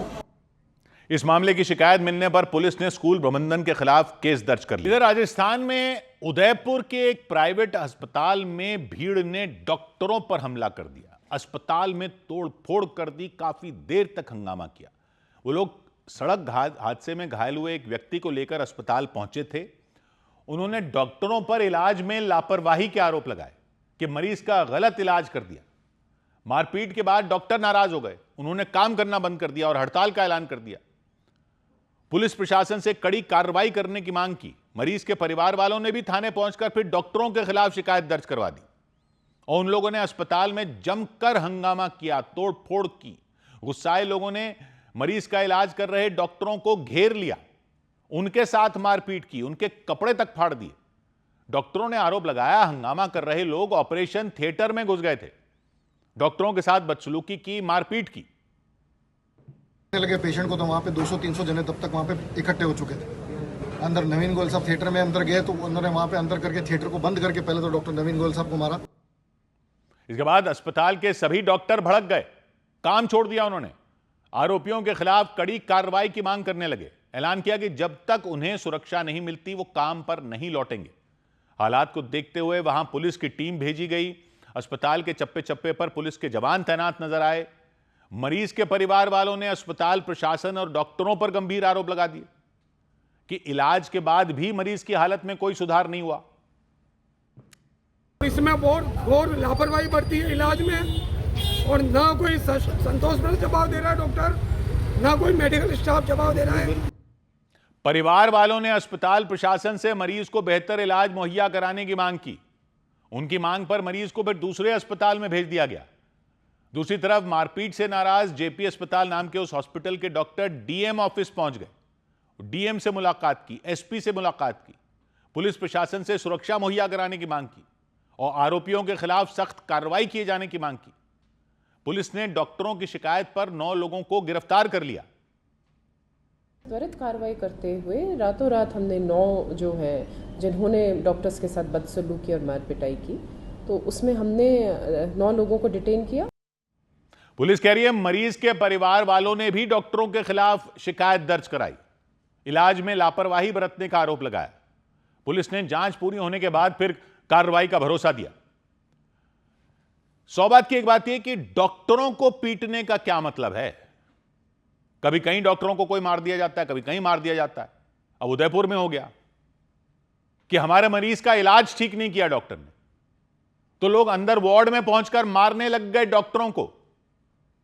इस मामले की शिकायत मिलने पर पुलिस ने स्कूल प्रबंधन के खिलाफ केस दर्ज कर लिया। इधर राजस्थान में उदयपुर के एक प्राइवेट अस्पताल में भीड़ ने डॉक्टरों पर हमला कर दिया। अस्पताल में तोड़फोड़ कर दी, काफी देर तक हंगामा किया। वो लोग सड़क हादसे में घायल हुए एक व्यक्ति को लेकर अस्पताल पहुंचे थे। उन्होंने डॉक्टरों पर इलाज में लापरवाही के आरोप लगाए कि मरीज का गलत इलाज कर दिया। मारपीट के बाद डॉक्टर नाराज हो गए, उन्होंने काम करना बंद कर दिया और हड़ताल का ऐलान कर दिया। पुलिस प्रशासन से कड़ी कार्रवाई करने की मांग की। मरीज के परिवार वालों ने भी थाने पहुंचकर फिर डॉक्टरों के खिलाफ शिकायत दर्ज करवा दी और उन लोगों ने अस्पताल में जमकर हंगामा किया, तोड़फोड़ की। गुस्साए लोगों ने मरीज का इलाज कर रहे डॉक्टरों को घेर लिया, उनके साथ मारपीट की, उनके कपड़े तक फाड़ दिए। डॉक्टरों ने आरोप लगाया हंगामा कर रहे लोग ऑपरेशन थिएटर में घुस गए थे, डॉक्टरों के साथ बदसलूकी की, मारपीट की। लगे पेशेंट को तो वहाँ पे 200-300 जने तब तक वहाँ पे इकट्ठे हो चुके थे। अंदर नवीन गोयल साहब थिएटर में अंदर गए तो उन्होंने वहाँ पे अंदर करके थिएटर को बंद करके पहले तो डॉक्टर नवीन गोयल साहब को मारा। इसके बाद अस्पताल के सभी डॉक्टर भड़क गए, काम छोड़ दिया उन्होंने। आरोपियों के खिलाफ कड़ी कार्रवाई की मांग करने लगे। ऐलान किया कि जब तक उन्हें सुरक्षा नहीं मिलती वो काम पर नहीं लौटेंगे। हालात को देखते हुए वहां पुलिस की टीम भेजी गई। अस्पताल के चप्पे चप्पे पर पुलिस के जवान तैनात नजर आए। मरीज के परिवार वालों ने अस्पताल प्रशासन और डॉक्टरों पर गंभीर आरोप लगा दिए कि इलाज के बाद भी मरीज की हालत में कोई सुधार नहीं हुआ। इसमें बहुत घोर लापरवाही बरती है इलाज में और ना कोई संतोषजनक जवाब दे रहा है डॉक्टर, ना कोई मेडिकल स्टाफ जवाब दे रहा है। परिवार वालों ने अस्पताल प्रशासन से मरीज को बेहतर इलाज मुहैया कराने की मांग की। उनकी मांग पर मरीज को फिर दूसरे अस्पताल में भेज दिया गया। दूसरी तरफ मारपीट से नाराज जेपी अस्पताल नाम के उस हॉस्पिटल के डॉक्टर डीएम ऑफिस पहुंच गए, डीएम से मुलाकात की, एसपी से मुलाकात की, पुलिस प्रशासन से सुरक्षा मुहैया कराने की मांग की और आरोपियों के खिलाफ सख्त कार्रवाई किए जाने की मांग की। पुलिस ने डॉक्टरों की शिकायत पर 9 लोगों को गिरफ्तार कर लिया। त्वरित कार्रवाई करते हुए रातों रात हमने 9 जो है जिन्होंने डॉक्टर्स के साथ बदसलूकी और मार पिटाई की, तो उसमें हमने 9 लोगों को डिटेन किया। पुलिस कह रही है मरीज के परिवार वालों ने भी डॉक्टरों के खिलाफ शिकायत दर्ज कराई, इलाज में लापरवाही बरतने का आरोप लगाया। पुलिस ने जांच पूरी होने के बाद फिर कार्रवाई का भरोसा दिया। 100 बात की एक बात यह कि डॉक्टरों को पीटने का क्या मतलब है। कभी कहीं डॉक्टरों को कोई मार दिया जाता है, कभी कहीं मार दिया जाता है। अब उदयपुर में हो गया कि हमारे मरीज का इलाज ठीक नहीं किया डॉक्टर ने, तो लोग अंदर वार्ड में पहुंचकर मारने लग गए डॉक्टरों को,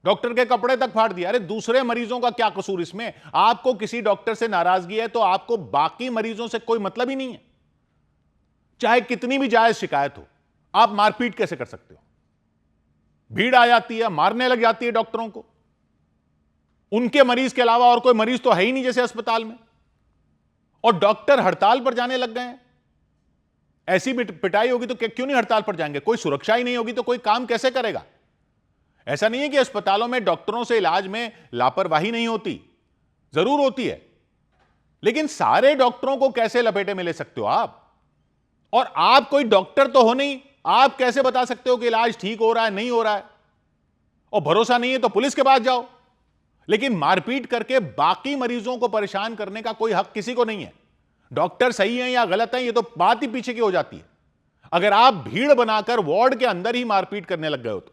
डॉक्टर के कपड़े तक फाड़ दिया। अरे दूसरे मरीजों का क्या कसूर इसमें? आपको किसी डॉक्टर से नाराजगी है तो आपको बाकी मरीजों से कोई मतलब ही नहीं है। चाहे कितनी भी जायज शिकायत हो, आप मारपीट कैसे कर सकते हो? भीड़ आ जाती है, मारने लग जाती है डॉक्टरों को। उनके मरीज के अलावा और कोई मरीज तो है ही नहीं जैसे अस्पताल में, और डॉक्टर हड़ताल पर जाने लग गए हैं। ऐसी पिटाई होगी तो क्यों नहीं हड़ताल पर जाएंगे? कोई सुरक्षा ही नहीं होगी तो कोई काम कैसे करेगा? ऐसा नहीं है कि अस्पतालों में डॉक्टरों से इलाज में लापरवाही नहीं होती, जरूर होती है, लेकिन सारे डॉक्टरों को कैसे लपेटे में ले सकते हो आप? और आप कोई डॉक्टर तो हो नहीं, आप कैसे बता सकते हो कि इलाज ठीक हो रहा है, नहीं हो रहा है? और भरोसा नहीं है तो पुलिस के पास जाओ, लेकिन मारपीट करके बाकी मरीजों को परेशान करने का कोई हक किसी को नहीं है। डॉक्टर सही है या गलत है, ये तो बात ही पीछे की हो जाती है। अगर आप भीड़ बनाकर वार्ड के अंदर ही मारपीट करने लग गए हो तो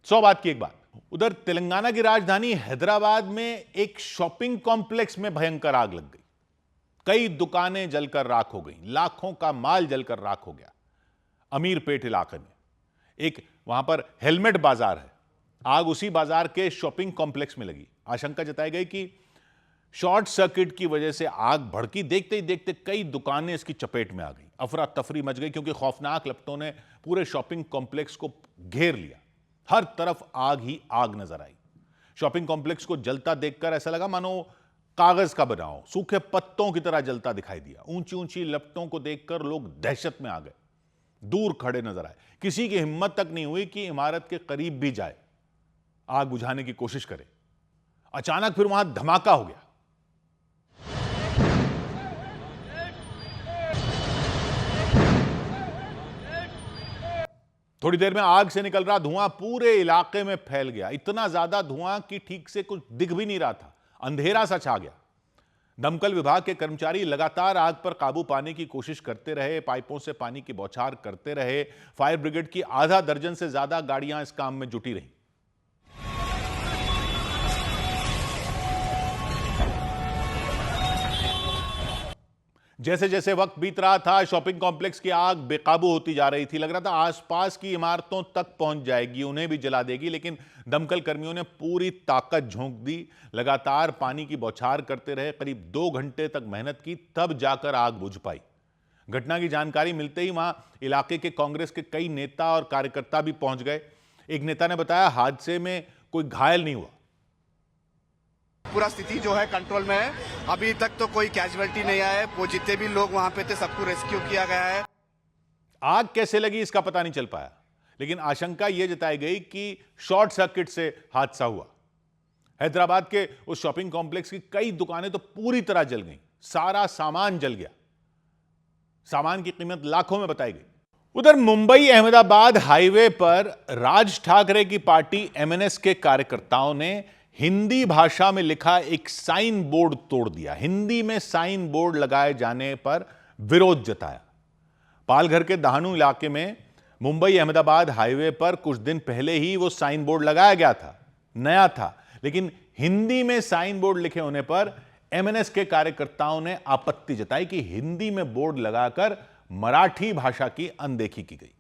100 बात की एक बात। उधर तेलंगाना की राजधानी हैदराबाद में एक शॉपिंग कॉम्प्लेक्स में भयंकर आग लग गई। कई दुकानें जलकर राख हो गई, लाखों का माल जलकर राख हो गया। अमीरपेट इलाके में एक वहां पर हेलमेट बाजार है, आग उसी बाजार के शॉपिंग कॉम्प्लेक्स में लगी। आशंका जताई गई कि शॉर्ट सर्किट की वजह से आग भड़की। देखते ही देखते कई दुकानें इसकी चपेट में आ गई। अफरा तफरी मच गई क्योंकि खौफनाक लपटों ने पूरे शॉपिंग कॉम्प्लेक्स को घेर लिया। हर तरफ आग ही आग नजर आई। शॉपिंग कॉम्प्लेक्स को जलता देखकर ऐसा लगा मानो कागज का बना हो, सूखे पत्तों की तरह जलता दिखाई दिया। ऊंची ऊंची लपटों को देखकर लोग दहशत में आ गए, दूर खड़े नजर आए। किसी की हिम्मत तक नहीं हुई कि इमारत के करीब भी जाए, आग बुझाने की कोशिश करे। अचानक फिर वहां धमाका हो गया। थोड़ी देर में आग से निकल रहा धुआं पूरे इलाके में फैल गया। इतना ज्यादा धुआं कि ठीक से कुछ दिख भी नहीं रहा था, अंधेरा सा छा गया। दमकल विभाग के कर्मचारी लगातार आग पर काबू पाने की कोशिश करते रहे, पाइपों से पानी की बौछार करते रहे। फायर ब्रिगेड की आधा दर्जन से ज्यादा गाड़ियां इस काम में जुटी रहीं। जैसे जैसे वक्त बीत रहा था, शॉपिंग कॉम्प्लेक्स की आग बेकाबू होती जा रही थी। लग रहा था आसपास की इमारतों तक पहुंच जाएगी, उन्हें भी जला देगी। लेकिन दमकल कर्मियों ने पूरी ताकत झोंक दी, लगातार पानी की बौछार करते रहे। करीब 2 घंटे तक मेहनत की, तब जाकर आग बुझ पाई। घटना की जानकारी मिलते ही वहां इलाके के कांग्रेस के कई नेता और कार्यकर्ता भी पहुंच गए। एक नेता ने बताया हादसे में कोई घायल नहीं हुआ, पूरा स्थिति जो है कंट्रोल में है। अभी तक तो कोई कैजुअलिटी नहीं आया है। वो जितने भी लोग वहां पे थे सबको रेस्क्यू किया गया है। आग कैसे लगी इसका पता नहीं चल पाया, लेकिन आशंका यह जताई गई कि शॉर्ट सर्किट से हादसा हुआ। हैदराबाद के उस शॉपिंग कॉम्प्लेक्स की कई दुकानें तो पूरी तरह जल गईं, सारा सामान जल गया। सामान की कीमत लाखों में बताई गई। उधर मुंबई अहमदाबाद हाईवे पर राज ठाकरे की पार्टी एमएनएस के कार्यकर्ताओं ने हिंदी भाषा में लिखा एक साइन बोर्ड तोड़ दिया। हिंदी में साइन बोर्ड लगाए जाने पर विरोध जताया। पालघर के दहानू इलाके में मुंबई अहमदाबाद हाईवे पर कुछ दिन पहले ही वो साइन बोर्ड लगाया गया था, नया था, लेकिन हिंदी में साइन बोर्ड लिखे होने पर एमएनएस के कार्यकर्ताओं ने आपत्ति जताई कि हिंदी में बोर्ड लगाकर मराठी भाषा की अनदेखी की गई।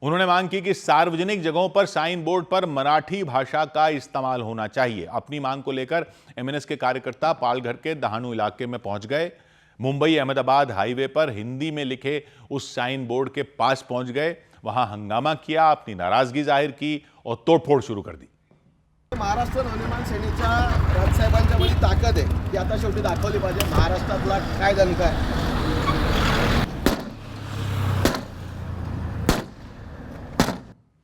उन्होंने मांग की कि सार्वजनिक जगहों पर साइन बोर्ड पर मराठी भाषा का इस्तेमाल होना चाहिए। अपनी मांग को लेकर एमएनएस के कार्यकर्ता पालघर के दहानू इलाके में पहुंच गए। मुंबई अहमदाबाद हाईवे पर हिंदी में लिखे उस साइन बोर्ड के पास पहुंच गए, वहां हंगामा किया, अपनी नाराजगी जाहिर की और तोड़फोड़ शुरू कर दी। महाराष्ट्र नवनिर्माण सेनेच्या राजसाहेबांच्या मध्ये ताकद आहे, ती आता शेवटी दाखवली पाहिजे। महाराष्ट्रातला काय दणका आहे।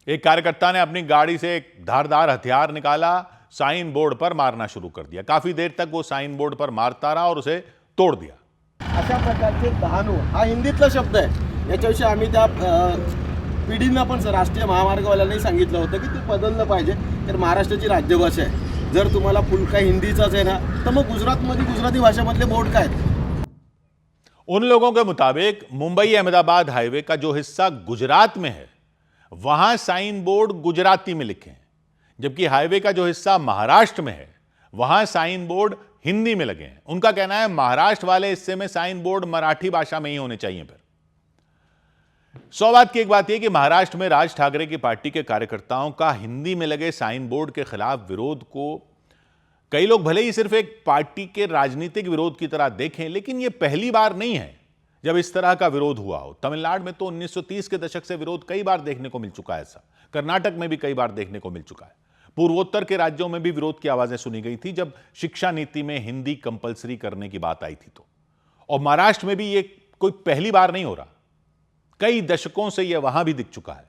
एक कार्यकर्ता ने अपनी गाड़ी से एक धारदार हथियार निकाला, साइन बोर्ड पर मारना शुरू कर दिया। काफी देर तक वो साइन बोर्ड पर मारता रहा और उसे तोड़ दिया। अशा प्रकारचे डहाणू हा हिंदीतला शब्द आहे, याच्याविषयी आम्ही त्या पीडीनं पण राष्ट्रीय महामार्गवाल्यांनी सांगितलं होतं की ते बदललं पाहिजे, तर महाराष्ट्राची राज्यभाषा आहे. जर तुम्हाला फुल काय हिंदीचाच आहे ना, तर मग गुजरातमध्ये गुजराती भाषेमधले बोर्ड काय आहेत? उन लोगों के मुताबिक मुंबई अहमदाबाद हाईवे का जो हिस्सा गुजरात में है वहां साइन बोर्ड गुजराती में लिखे हैं, जबकि हाईवे का जो हिस्सा महाराष्ट्र में है वहां साइन बोर्ड हिंदी में लगे हैं. उनका कहना है महाराष्ट्र वाले हिस्से में साइन बोर्ड मराठी भाषा में ही होने चाहिए. फिर 100 बात की एक बात यह कि महाराष्ट्र में राज ठाकरे की पार्टी के कार्यकर्ताओं का हिंदी में लगे साइन बोर्ड के खिलाफ विरोध को कई लोग भले ही सिर्फ एक पार्टी के राजनीतिक विरोध की तरह देखें, लेकिन यह पहली बार नहीं है जब इस तरह का विरोध हुआ हो. तमिलनाडु में तो 1930 के दशक से विरोध कई बार देखने को मिल चुका है. ऐसा कर्नाटक में भी कई बार देखने को मिल चुका है. पूर्वोत्तर के राज्यों में भी विरोध की आवाजें सुनी गई थी जब शिक्षा नीति में हिंदी कंपलसरी करने की बात आई थी. तो और महाराष्ट्र में भी यह कोई पहली बार नहीं हो रहा, कई दशकों से यह वहां भी दिख चुका है.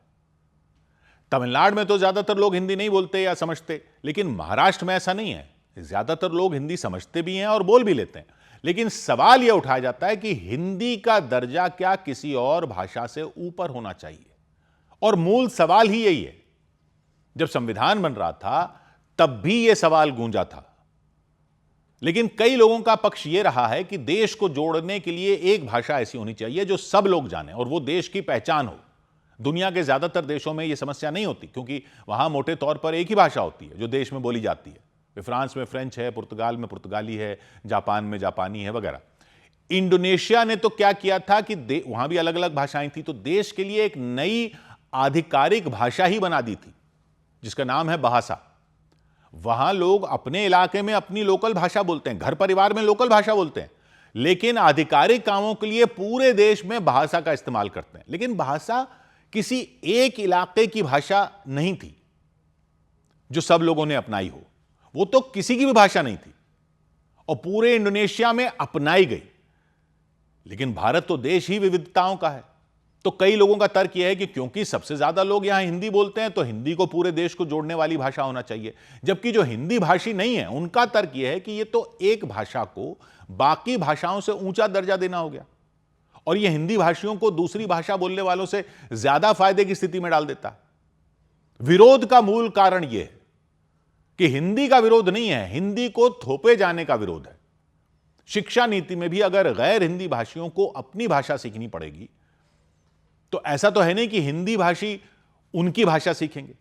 तमिलनाडु में तो ज्यादातर लोग हिंदी नहीं बोलते या समझते, लेकिन महाराष्ट्र में ऐसा नहीं है. ज्यादातर लोग हिंदी समझते भी हैं और बोल भी लेते हैं. लेकिन सवाल यह उठाया जाता है कि हिंदी का दर्जा क्या किसी और भाषा से ऊपर होना चाहिए. और मूल सवाल ही यही है. जब संविधान बन रहा था तब भी यह सवाल गूंजा था, लेकिन कई लोगों का पक्ष यह रहा है कि देश को जोड़ने के लिए एक भाषा ऐसी होनी चाहिए जो सब लोग जानें और वो देश की पहचान हो. दुनिया के ज्यादातर देशों में यह समस्या नहीं होती, क्योंकि वहां मोटे तौर पर एक ही भाषा होती है जो देश में बोली जाती है. फ्रांस में फ्रेंच है, पुर्तगाल में पुर्तगाली है, जापान में जापानी है वगैरह. इंडोनेशिया ने तो क्या किया था कि वहां भी अलग अलग भाषाएं थी, तो देश के लिए एक नई आधिकारिक भाषा ही बना दी थी जिसका नाम है बहासा. वहां लोग अपने इलाके में अपनी लोकल भाषा बोलते हैं, घर परिवार में लोकल भाषा बोलते हैं, लेकिन आधिकारिक कामों के लिए पूरे देश में भाषा का इस्तेमाल करते हैं. लेकिन भाषा किसी एक इलाके की भाषा नहीं थी जो सब लोगों ने अपनाई हो. वो तो किसी की भी भाषा नहीं थी और पूरे इंडोनेशिया में अपनाई गई. लेकिन भारत तो देश ही विविधताओं का है, तो कई लोगों का तर्क यह है कि क्योंकि सबसे ज्यादा लोग यहां हिंदी बोलते हैं तो हिंदी को पूरे देश को जोड़ने वाली भाषा होना चाहिए. जबकि जो हिंदी भाषी नहीं है उनका तर्क यह है कि यह तो एक भाषा को बाकी भाषाओं से ऊंचा दर्जा देना हो गया और यह हिंदी भाषियों को दूसरी भाषा बोलने वालों से ज्यादा फायदे की स्थिति में डाल देता है. विरोध का मूल कारण यह है कि हिंदी का विरोध नहीं है, हिंदी को थोपे जाने का विरोध है. शिक्षा नीति में भी अगर गैर हिंदी भाषियों को अपनी भाषा सीखनी पड़ेगी तो ऐसा तो है नहीं कि हिंदी भाषी उनकी भाषा सीखेंगे.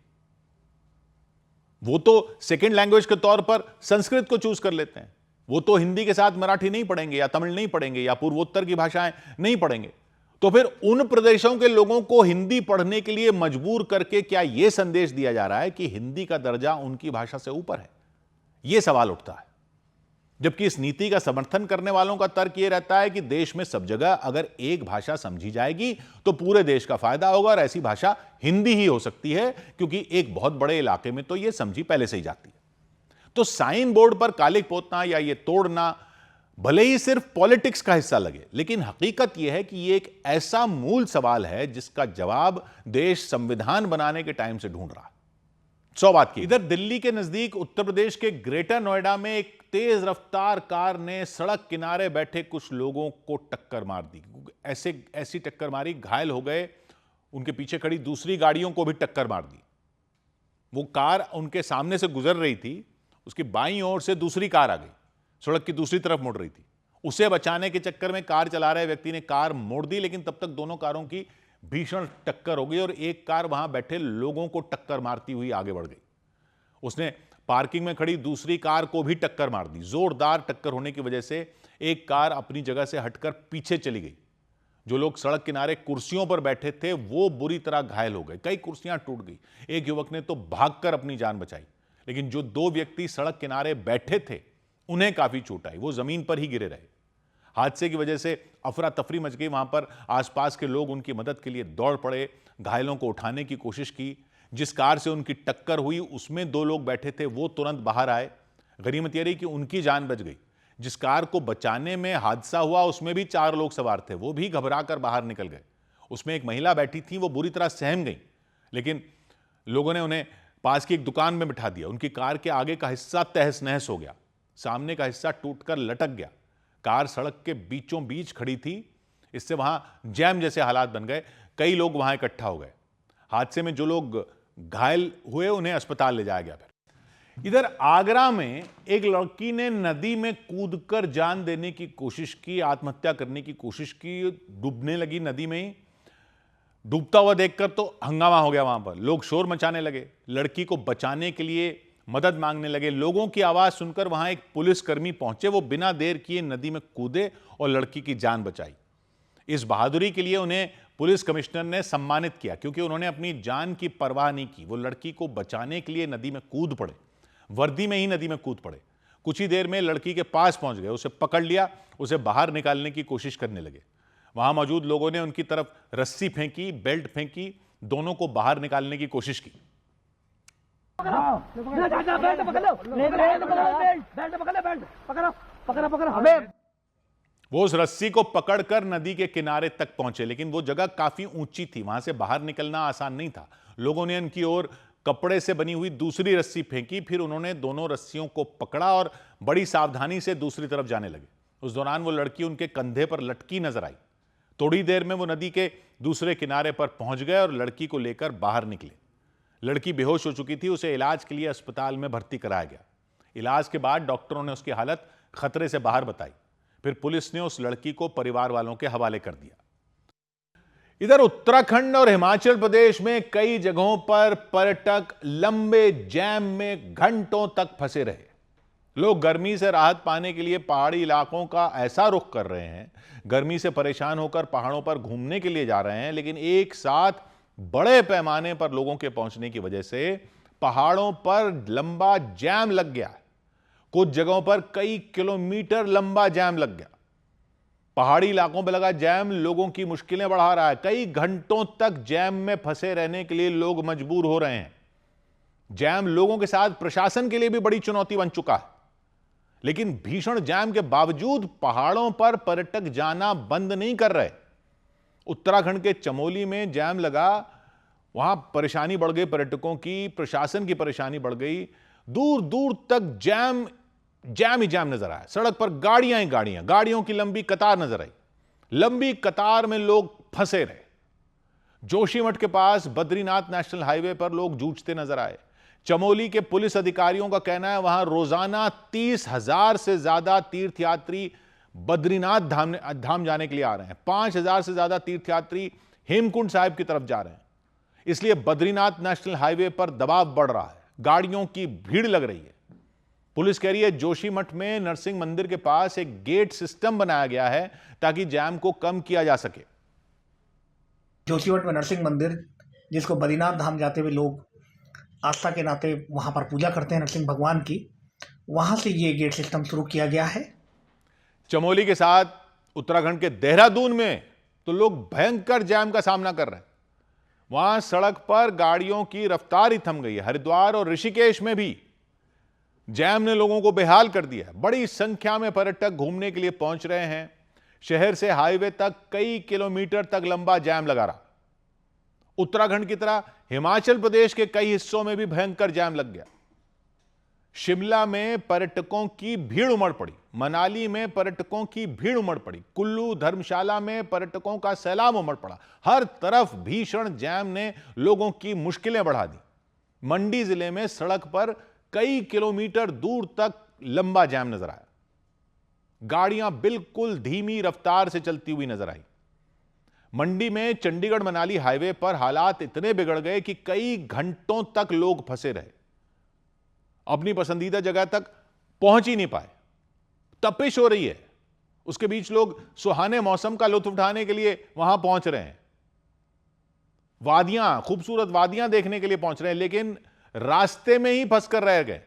वो तो सेकंड लैंग्वेज के तौर पर संस्कृत को चूज कर लेते हैं. वो तो हिंदी के साथ मराठी नहीं पढ़ेंगे या तमिल नहीं पढ़ेंगे या पूर्वोत्तर की भाषाएं नहीं पढ़ेंगे. तो फिर उन प्रदेशों के लोगों को हिंदी पढ़ने के लिए मजबूर करके क्या यह संदेश दिया जा रहा है कि हिंदी का दर्जा उनकी भाषा से ऊपर है? यह सवाल उठता है. जबकि इस नीति का समर्थन करने वालों का तर्क यह रहता है कि देश में सब जगह अगर एक भाषा समझी जाएगी तो पूरे देश का फायदा होगा और ऐसी भाषा हिंदी ही हो सकती है, क्योंकि एक बहुत बड़े इलाके में तो यह समझी पहले से ही जाती है. तो साइन बोर्ड पर कालिक पोतना या यह तोड़ना भले ही सिर्फ पॉलिटिक्स का हिस्सा लगे, लेकिन हकीकत यह है कि यह एक ऐसा मूल सवाल है जिसका जवाब देश संविधान बनाने के टाइम से ढूंढ रहा है. 100 बात की. इधर दिल्ली के नजदीक उत्तर प्रदेश के ग्रेटर नोएडा में एक तेज रफ्तार कार ने सड़क किनारे बैठे कुछ लोगों को टक्कर मार दी. ऐसी टक्कर मारी, घायल हो गए. उनके पीछे खड़ी दूसरी गाड़ियों को भी टक्कर मार दी. वो कार उनके सामने से गुजर रही थी, उसकी बाईं ओर से दूसरी कार आ गई, सड़क की दूसरी तरफ मुड़ रही थी. उसे बचाने के चक्कर में कार चला रहे व्यक्ति ने कार मोड़ दी, लेकिन तब तक दोनों कारों की भीषण टक्कर हो गई और एक कार वहां बैठे लोगों को टक्कर मारती हुई आगे बढ़ गई. उसने पार्किंग में खड़ी दूसरी कार को भी टक्कर मार दी. जोरदार टक्कर होने की वजह से एक कार अपनी जगह से हटकर पीछे चली गई. जो लोग सड़क किनारे कुर्सियों पर बैठे थे वो बुरी तरह घायल हो गए, कई कुर्सियां टूट गई. एक युवक ने तो भागकर अपनी जान बचाई, लेकिन जो 2 व्यक्ति सड़क किनारे बैठे थे उन्हें काफी चोट आई, वो जमीन पर ही गिरे रहे. हादसे की वजह से अफरा तफरी मच गई. वहां पर आसपास के लोग उनकी मदद के लिए दौड़ पड़े, घायलों को उठाने की कोशिश की. जिस कार से उनकी टक्कर हुई उसमें 2 लोग बैठे थे, वो तुरंत बाहर आए. गनीमत ये रही कि उनकी जान बच गई. जिस कार को बचाने में हादसा हुआ उसमें भी 4 लोग सवार थे, वो भी घबराकर बाहर निकल गए. उसमें एक महिला बैठी थी, वो बुरी तरह सहम गई, लेकिन लोगों ने उन्हें पास की एक दुकान में बिठा दिया. उनकी कार के आगे का हिस्सा तहस नहस हो गया, सामने का हिस्सा टूटकर लटक गया. कार सड़क के बीचों बीच खड़ी थी, इससे वहां जैम जैसे हालात बन गए. कई लोग वहां इकट्ठा हो गए. हादसे में जो लोग घायल हुए उन्हें अस्पताल ले जाया गया। फिर इधर आगरा में एक लड़की ने नदी में कूदकर जान देने की कोशिश की, आत्महत्या करने की कोशिश की, डूबने लगी नदी में ही। डूबता हुआ देखकर तो हंगामा हो गया, वहां पर लोग शोर मचाने लगे, लड़की को बचाने के लिए मदद मांगने लगे। लोगों की आवाज सुनकर वहां एक पुलिसकर्मी पहुंचे, वो बिना देर किए नदी में कूदे और लड़की की जान बचाई। इस बहादुरी के लिए उन्हें पुलिस कमिश्नर ने सम्मानित किया, क्योंकि उन्होंने अपनी जान की परवाह नहीं की। वो लड़की को बचाने के लिए नदी में कूद पड़े, वर्दी में ही नदी में कूद पड़े। कुछ ही देर में लड़की के पास पहुंच गए, उसे पकड़ लिया, उसे बाहर निकालने की कोशिश करने लगे। वहां मौजूद लोगों ने उनकी तरफ रस्सी फेंकी, बेल्ट फेंकी, दोनों को बाहर निकालने की कोशिश की। वो उस रस्सी को पकड़कर नदी के किनारे तक पहुंचे, लेकिन वो जगह काफी ऊंची थी, वहां से बाहर निकलना आसान नहीं था। लोगों ने उनकी ओर कपड़े से बनी हुई दूसरी रस्सी फेंकी, फिर उन्होंने दोनों रस्सियों को पकड़ा और बड़ी सावधानी से दूसरी तरफ जाने लगे। उस दौरान वो लड़की उनके कंधे पर लटकी नजर आई। थोड़ी देर में वो नदी के दूसरे किनारे पर पहुंच गए और लड़की को लेकर बाहर निकले। लड़की बेहोश हो चुकी थी, उसे इलाज के लिए अस्पताल में भर्ती कराया गया। इलाज के बाद डॉक्टरों ने उसकी हालत खतरे से बाहर बताई। फिर पुलिस ने उस लड़की को परिवार वालों के हवाले कर दिया। इधर उत्तराखंड और हिमाचल प्रदेश में कई जगहों पर पर्यटक लंबे जैम में घंटों तक फंसे रहे। लोग गर्मी से राहत पाने के लिए पहाड़ी इलाकों का ऐसा रुख कर रहे हैं, गर्मी से परेशान होकर पहाड़ों पर घूमने के लिए जा रहे हैं, लेकिन एक साथ बड़े पैमाने पर लोगों के पहुंचने की वजह से पहाड़ों पर लंबा जैम लग गया। कुछ जगहों पर कई किलोमीटर लंबा जैम लग गया। पहाड़ी इलाकों में लगा जैम लोगों की मुश्किलें बढ़ा रहा है। कई घंटों तक जैम में फंसे रहने के लिए लोग मजबूर हो रहे हैं। जैम लोगों के साथ प्रशासन के लिए भी बड़ी चुनौती बन चुका है। लेकिन भीषण जैम के बावजूद पहाड़ों पर पर्यटक जाना बंद नहीं कर रहे। उत्तराखंड के चमोली में जैम लगा, वहां परेशानी बढ़ गई पर्यटकों की, प्रशासन की परेशानी बढ़ गई। दूर दूर तक जैम ही जैम नजर आया। सड़क पर गाड़ियां ही गाड़ियां, गाड़ियों की लंबी कतार नजर आई। लंबी कतार में लोग फंसे रहे। जोशीमठ के पास बद्रीनाथ नेशनल हाईवे पर लोग जूझते नजर आए। चमोली के पुलिस अधिकारियों का कहना है वहां रोजाना 30,000 से ज्यादा तीर्थयात्री बद्रीनाथ धाम जाने के लिए आ रहे हैं। 5,000 से ज्यादा तीर्थयात्री हेमकुंड साहिब की तरफ जा रहे हैं। इसलिए बद्रीनाथ नेशनल हाईवे पर दबाव बढ़ रहा है, गाड़ियों की भीड़ लग रही है। पुलिस कह रही है जोशीमठ में नरसिंह मंदिर के पास एक गेट सिस्टम बनाया गया है ताकि जैम को कम किया जा सके। जोशीमठ में नरसिंह मंदिर, जिसको बद्रीनाथ धाम जाते हुए लोग आस्था के नाते वहां पर पूजा करते हैं नरसिंह भगवान की, वहां से ये गेट सिस्टम शुरू किया गया है। चमोली के साथ उत्तराखंड के देहरादून में तो लोग भयंकर जैम का सामना कर रहे हैं। वहां सड़क पर गाड़ियों की रफ्तार ही थम गई है। हरिद्वार और ऋषिकेश में भी जैम ने लोगों को बेहाल कर दिया है। बड़ी संख्या में पर्यटक घूमने के लिए पहुंच रहे हैं। शहर से हाईवे तक कई किलोमीटर तक लंबा जैम लगा रहा। उत्तराखंड की तरह हिमाचल प्रदेश के कई हिस्सों में भी भयंकर जैम लग गया। शिमला में पर्यटकों की भीड़ उमड़ पड़ी, मनाली में पर्यटकों की भीड़ उमड़ पड़ी, कुल्लू धर्मशाला में पर्यटकों का सैलाब उमड़ पड़ा। हर तरफ भीषण जैम ने लोगों की मुश्किलें बढ़ा दी। मंडी जिले में सड़क पर कई किलोमीटर दूर तक लंबा जैम नजर आया। गाड़ियां बिल्कुल धीमी रफ्तार से चलती हुई नजर आई। मंडी में चंडीगढ़ मनाली हाईवे पर हालात इतने बिगड़ गए कि कई घंटों तक लोग फंसे रहे, अपनी पसंदीदा जगह तक पहुंच ही नहीं पाए। तपिश हो रही है, उसके बीच लोग सुहाने मौसम का लुत्फ उठाने के लिए वहां पहुंच रहे हैं। वादियां, खूबसूरत वादियां देखने के लिए पहुंच रहे हैं, लेकिन रास्ते में ही फंस कर रह गए।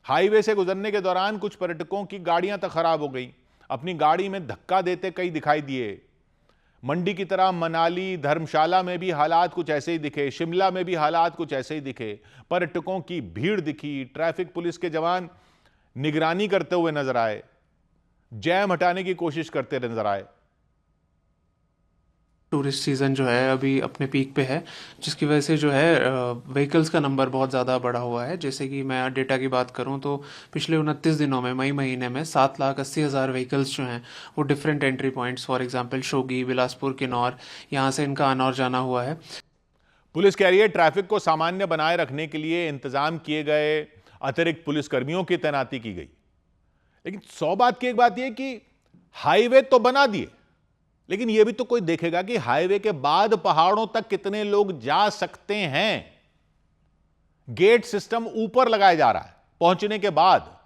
हाईवे से गुजरने के दौरान कुछ पर्यटकों की गाड़ियां तक खराब हो गई। अपनी गाड़ी में धक्का देते कई दिखाई दिए। मंडी की तरह मनाली धर्मशाला में भी हालात कुछ ऐसे ही दिखे। शिमला में भी हालात कुछ ऐसे ही दिखे। पर्यटकों की भीड़ दिखी। ट्रैफिक पुलिस के जवान निगरानी करते हुए नजर आए, जैम हटाने की कोशिश करते नजर आए। टूरिस्ट सीज़न जो है अभी अपने पीक पे है, जिसकी वजह से जो है व्हीकल्स का नंबर बहुत ज़्यादा बढ़ा हुआ है। जैसे कि मैं डेटा की बात करूं तो पिछले 29 दिनों में, मई महीने में 7,80,000 व्हीकल्स जो हैं वो different entry points, for example Shoghi, Bilaspur, Kinnaur, यहाँ से इनका आना और जाना हुआ है। पुलिस कह रही है ट्रैफिक को सामान्य बनाए रखने के लिए इंतजाम किए गए अतिरिक्त पुलिसकर्मियों की तैनाती की गई। लेकिन 100 बात की एक बात यह कि हाईवे तो बना दिए, लेकिन यह भी तो कोई देखेगा कि हाईवे के बाद पहाड़ों तक कितने लोग जा सकते हैं। गेट सिस्टम ऊपर लगाया जा रहा है पहुंचने के बाद।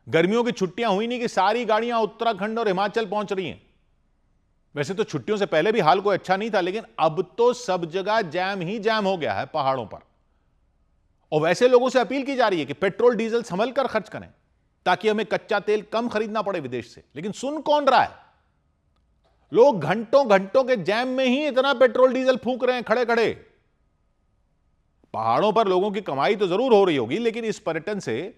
गर्मियों की छुट्टियां हुई नहीं कि सारी गाड़ियां उत्तराखंड और हिमाचल पहुंच रही हैं। वैसे तो छुट्टियों से पहले भी हाल कोई अच्छा नहीं था, लेकिन अब तो सब जगह जैम ही जैम हो गया है पहाड़ों पर। और वैसे लोगों से अपील की जा रही है कि पेट्रोल डीजल संभल कर खर्च करें ताकि हमें कच्चा तेल कम खरीदना पड़े विदेश से। लेकिन सुन कौन रहा है? लोग घंटों घंटों के जैम में ही इतना पेट्रोल डीजल फूंक रहे हैं खड़े खड़े। पहाड़ों पर लोगों की कमाई तो जरूर हो रही होगी, लेकिन इस पर्यटन से,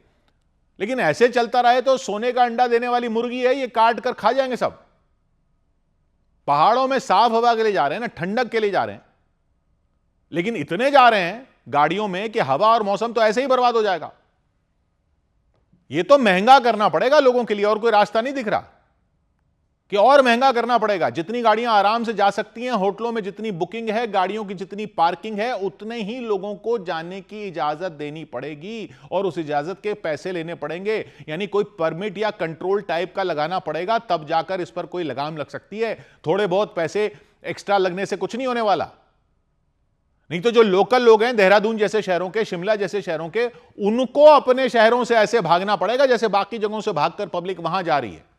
लेकिन ऐसे चलता रहे तो सोने का अंडा देने वाली मुर्गी है, ये काट कर खा जाएंगे सब। पहाड़ों में साफ हवा के लिए जा रहे हैं ना, ठंडक के लिए जा रहे हैं, लेकिन इतने जा रहे हैं गाड़ियों में कि हवा और मौसम तो ऐसे ही बर्बाद हो जाएगा। यह तो महंगा करना पड़ेगा लोगों के लिए, और कोई रास्ता नहीं दिख रहा कि और महंगा करना पड़ेगा। जितनी गाड़ियां आराम से जा सकती हैं, होटलों में जितनी बुकिंग है, गाड़ियों की जितनी पार्किंग है, उतने ही लोगों को जाने की इजाजत देनी पड़ेगी और उस इजाजत के पैसे लेने पड़ेंगे। यानी कोई परमिट या कंट्रोल टाइप का लगाना पड़ेगा, तब जाकर इस पर कोई लगाम लग सकती है। थोड़े बहुत पैसे एक्स्ट्रा लगने से कुछ नहीं होने वाला। नहीं तो जो लोकल लोग हैं देहरादून जैसे शहरों के, शिमला जैसे शहरों के, उनको अपने शहरों से ऐसे भागना पड़ेगा जैसे बाकी जगहों से भागकर पब्लिक वहां जा रही है।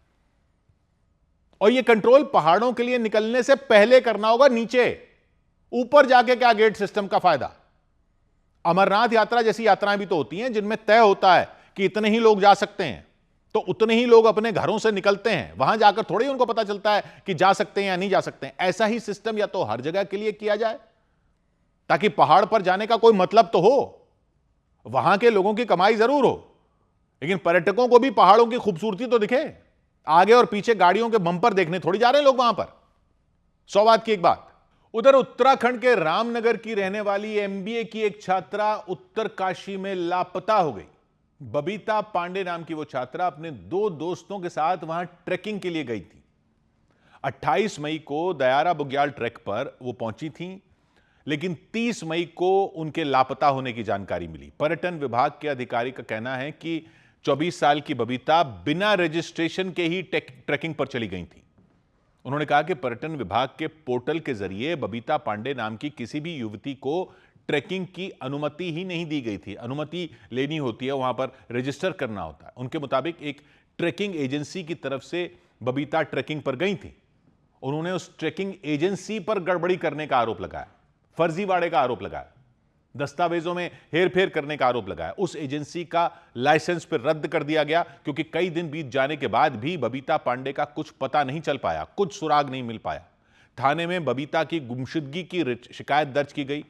और यह कंट्रोल पहाड़ों के लिए निकलने से पहले करना होगा। नीचे ऊपर जाके क्या गेट सिस्टम का फायदा? अमरनाथ यात्रा जैसी यात्राएं भी तो होती हैं जिनमें तय होता है कि इतने ही लोग जा सकते हैं, तो उतने ही लोग अपने घरों से निकलते हैं। वहां जाकर थोड़ी उनको पता चलता है कि जा सकते हैं या नहीं जा सकते हैं। ऐसा ही सिस्टम या तो हर जगह के लिए किया जाए ताकि पहाड़ पर जाने का कोई मतलब तो हो, वहां के लोगों की कमाई जरूर हो, लेकिन पर्यटकों को भी पहाड़ों की खूबसूरती तो दिखे। आगे और पीछे गाड़ियों के बम्पर देखने थोड़ी जा रहे हैं लोग वहां पर। 100 बात की एक बात। उधर उत्तराखंड के रामनगर की रहने वाली एमबीए की एक छात्रा उत्तरकाशी में लापता हो गई। बबीता पांडे नाम की वो छात्रा अपने 2 दोस्तों के साथ वहां ट्रैकिंग के लिए गई थी। 28 मई को दयारा बुग्याल ट्रैक पर वो पहुंची थी, लेकिन 30 मई को उनके लापता होने की जानकारी मिली। पर्यटन विभाग के अधिकारी का कहना है कि 24 साल की बबीता बिना रजिस्ट्रेशन के ही ट्रैकिंग पर चली गई थी। उन्होंने कहा कि पर्यटन विभाग के पोर्टल के जरिए बबीता पांडे नाम की किसी भी युवती को ट्रैकिंग की अनुमति ही नहीं दी गई थी। अनुमति लेनी होती है, वहां पर रजिस्टर करना होता है। उनके मुताबिक एक ट्रैकिंग एजेंसी की तरफ से बबीता ट्रैकिंग पर गई थी। उन्होंने उस ट्रैकिंग एजेंसी पर गड़बड़ी करने का आरोप लगाया, फर्जीवाड़े का आरोप लगाया, दस्तावेजों में हेरफेर करने का आरोप लगाया। उस एजेंसी का लाइसेंस पर रद्द कर दिया गया क्योंकि कई दिन बीत जाने के बाद भी बबीता पांडे का कुछ पता नहीं चल पाया, कुछ सुराग नहीं मिल पाया। थाने में बबीता की गुमशुदगी की शिकायत दर्ज की गई।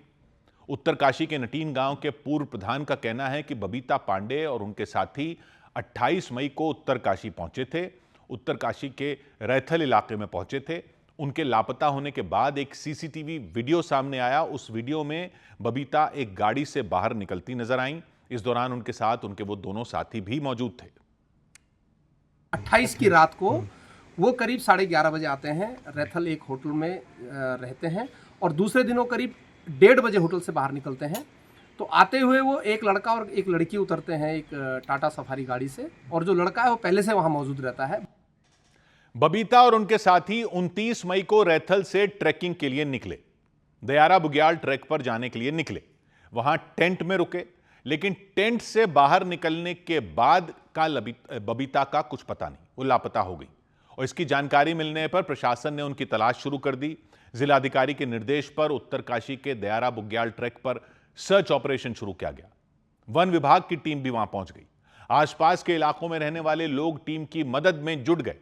उत्तरकाशी के नटीन गांव के पूर्व प्रधान का कहना है कि बबीता पांडे और उनके साथी 28 मई को उत्तरकाशी पहुंचे थे। उत्तरकाशी के रैथल इलाके में पहुंचे थे। उनके लापता होने के बाद एक सीसीटीवी वीडियो सामने आया। उस वीडियो में बबीता एक गाड़ी से बाहर निकलती नजर आईं। इस दौरान उनके साथ उनके वो दोनों साथी भी मौजूद थे। 28 की रात को वो करीब 11:30 बजे आते हैं। रैथल एक होटल में रहते हैं और दूसरे दिनों करीब 1:30 बजे होटल से बाहर निकलते हैं। तो आते हुए वो एक लड़का और एक लड़की उतरते हैं एक टाटा सफारी गाड़ी से, और जो लड़का है वो पहले से वहाँ मौजूद रहता है। बबीता और उनके साथी 29 मई को रैथल से ट्रैकिंग के लिए निकले। दयारा बुग्याल ट्रैक पर जाने के लिए निकले। वहां टेंट में रुके, लेकिन टेंट से बाहर निकलने के बाद का बबीता का कुछ पता नहीं, वो लापता हो गई। और इसकी जानकारी मिलने पर प्रशासन ने उनकी तलाश शुरू कर दी। जिलाधिकारी के निर्देश पर उत्तरकाशी के दयारा बुग्याल ट्रैक पर सर्च ऑपरेशन शुरू किया गया। वन विभाग की टीम भी वहां पहुंच गई। आसपास के इलाकों में रहने वाले लोग टीम की मदद में जुट गए।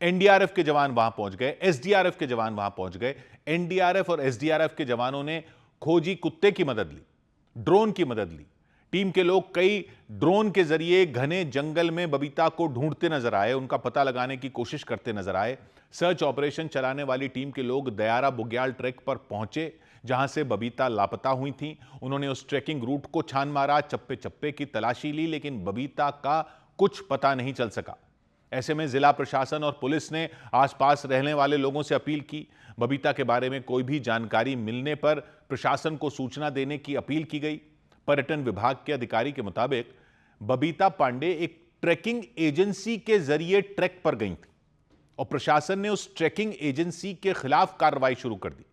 एनडीआरएफ के जवान वहां पहुंच गए, एसडीआरएफ के जवान वहां पहुंच गए। एनडीआरएफ और एसडीआरएफ के जवानों ने खोजी कुत्ते की मदद ली, ड्रोन की मदद ली। टीम के लोग कई ड्रोन के जरिए घने जंगल में बबीता को ढूंढते नजर आए, उनका पता लगाने की कोशिश करते नजर आए। सर्च ऑपरेशन चलाने वाली टीम के लोग दयारा बुग्याल ट्रैक पर पहुंचे जहां से बबीता लापता हुई थी। उन्होंने उस ट्रैकिंग रूट को छान मारा, चप्पे चप्पे की तलाशी ली, लेकिन बबीता का कुछ पता नहीं चल सका। ऐसे में जिला प्रशासन और पुलिस ने आसपास रहने वाले लोगों से अपील की। बबीता के बारे में कोई भी जानकारी मिलने पर प्रशासन को सूचना देने की अपील की गई। पर्यटन विभाग के अधिकारी के मुताबिक बबीता पांडे एक ट्रैकिंग एजेंसी के जरिए ट्रैक पर गई थी और प्रशासन ने उस ट्रैकिंग एजेंसी के खिलाफ कार्रवाई शुरू कर दी।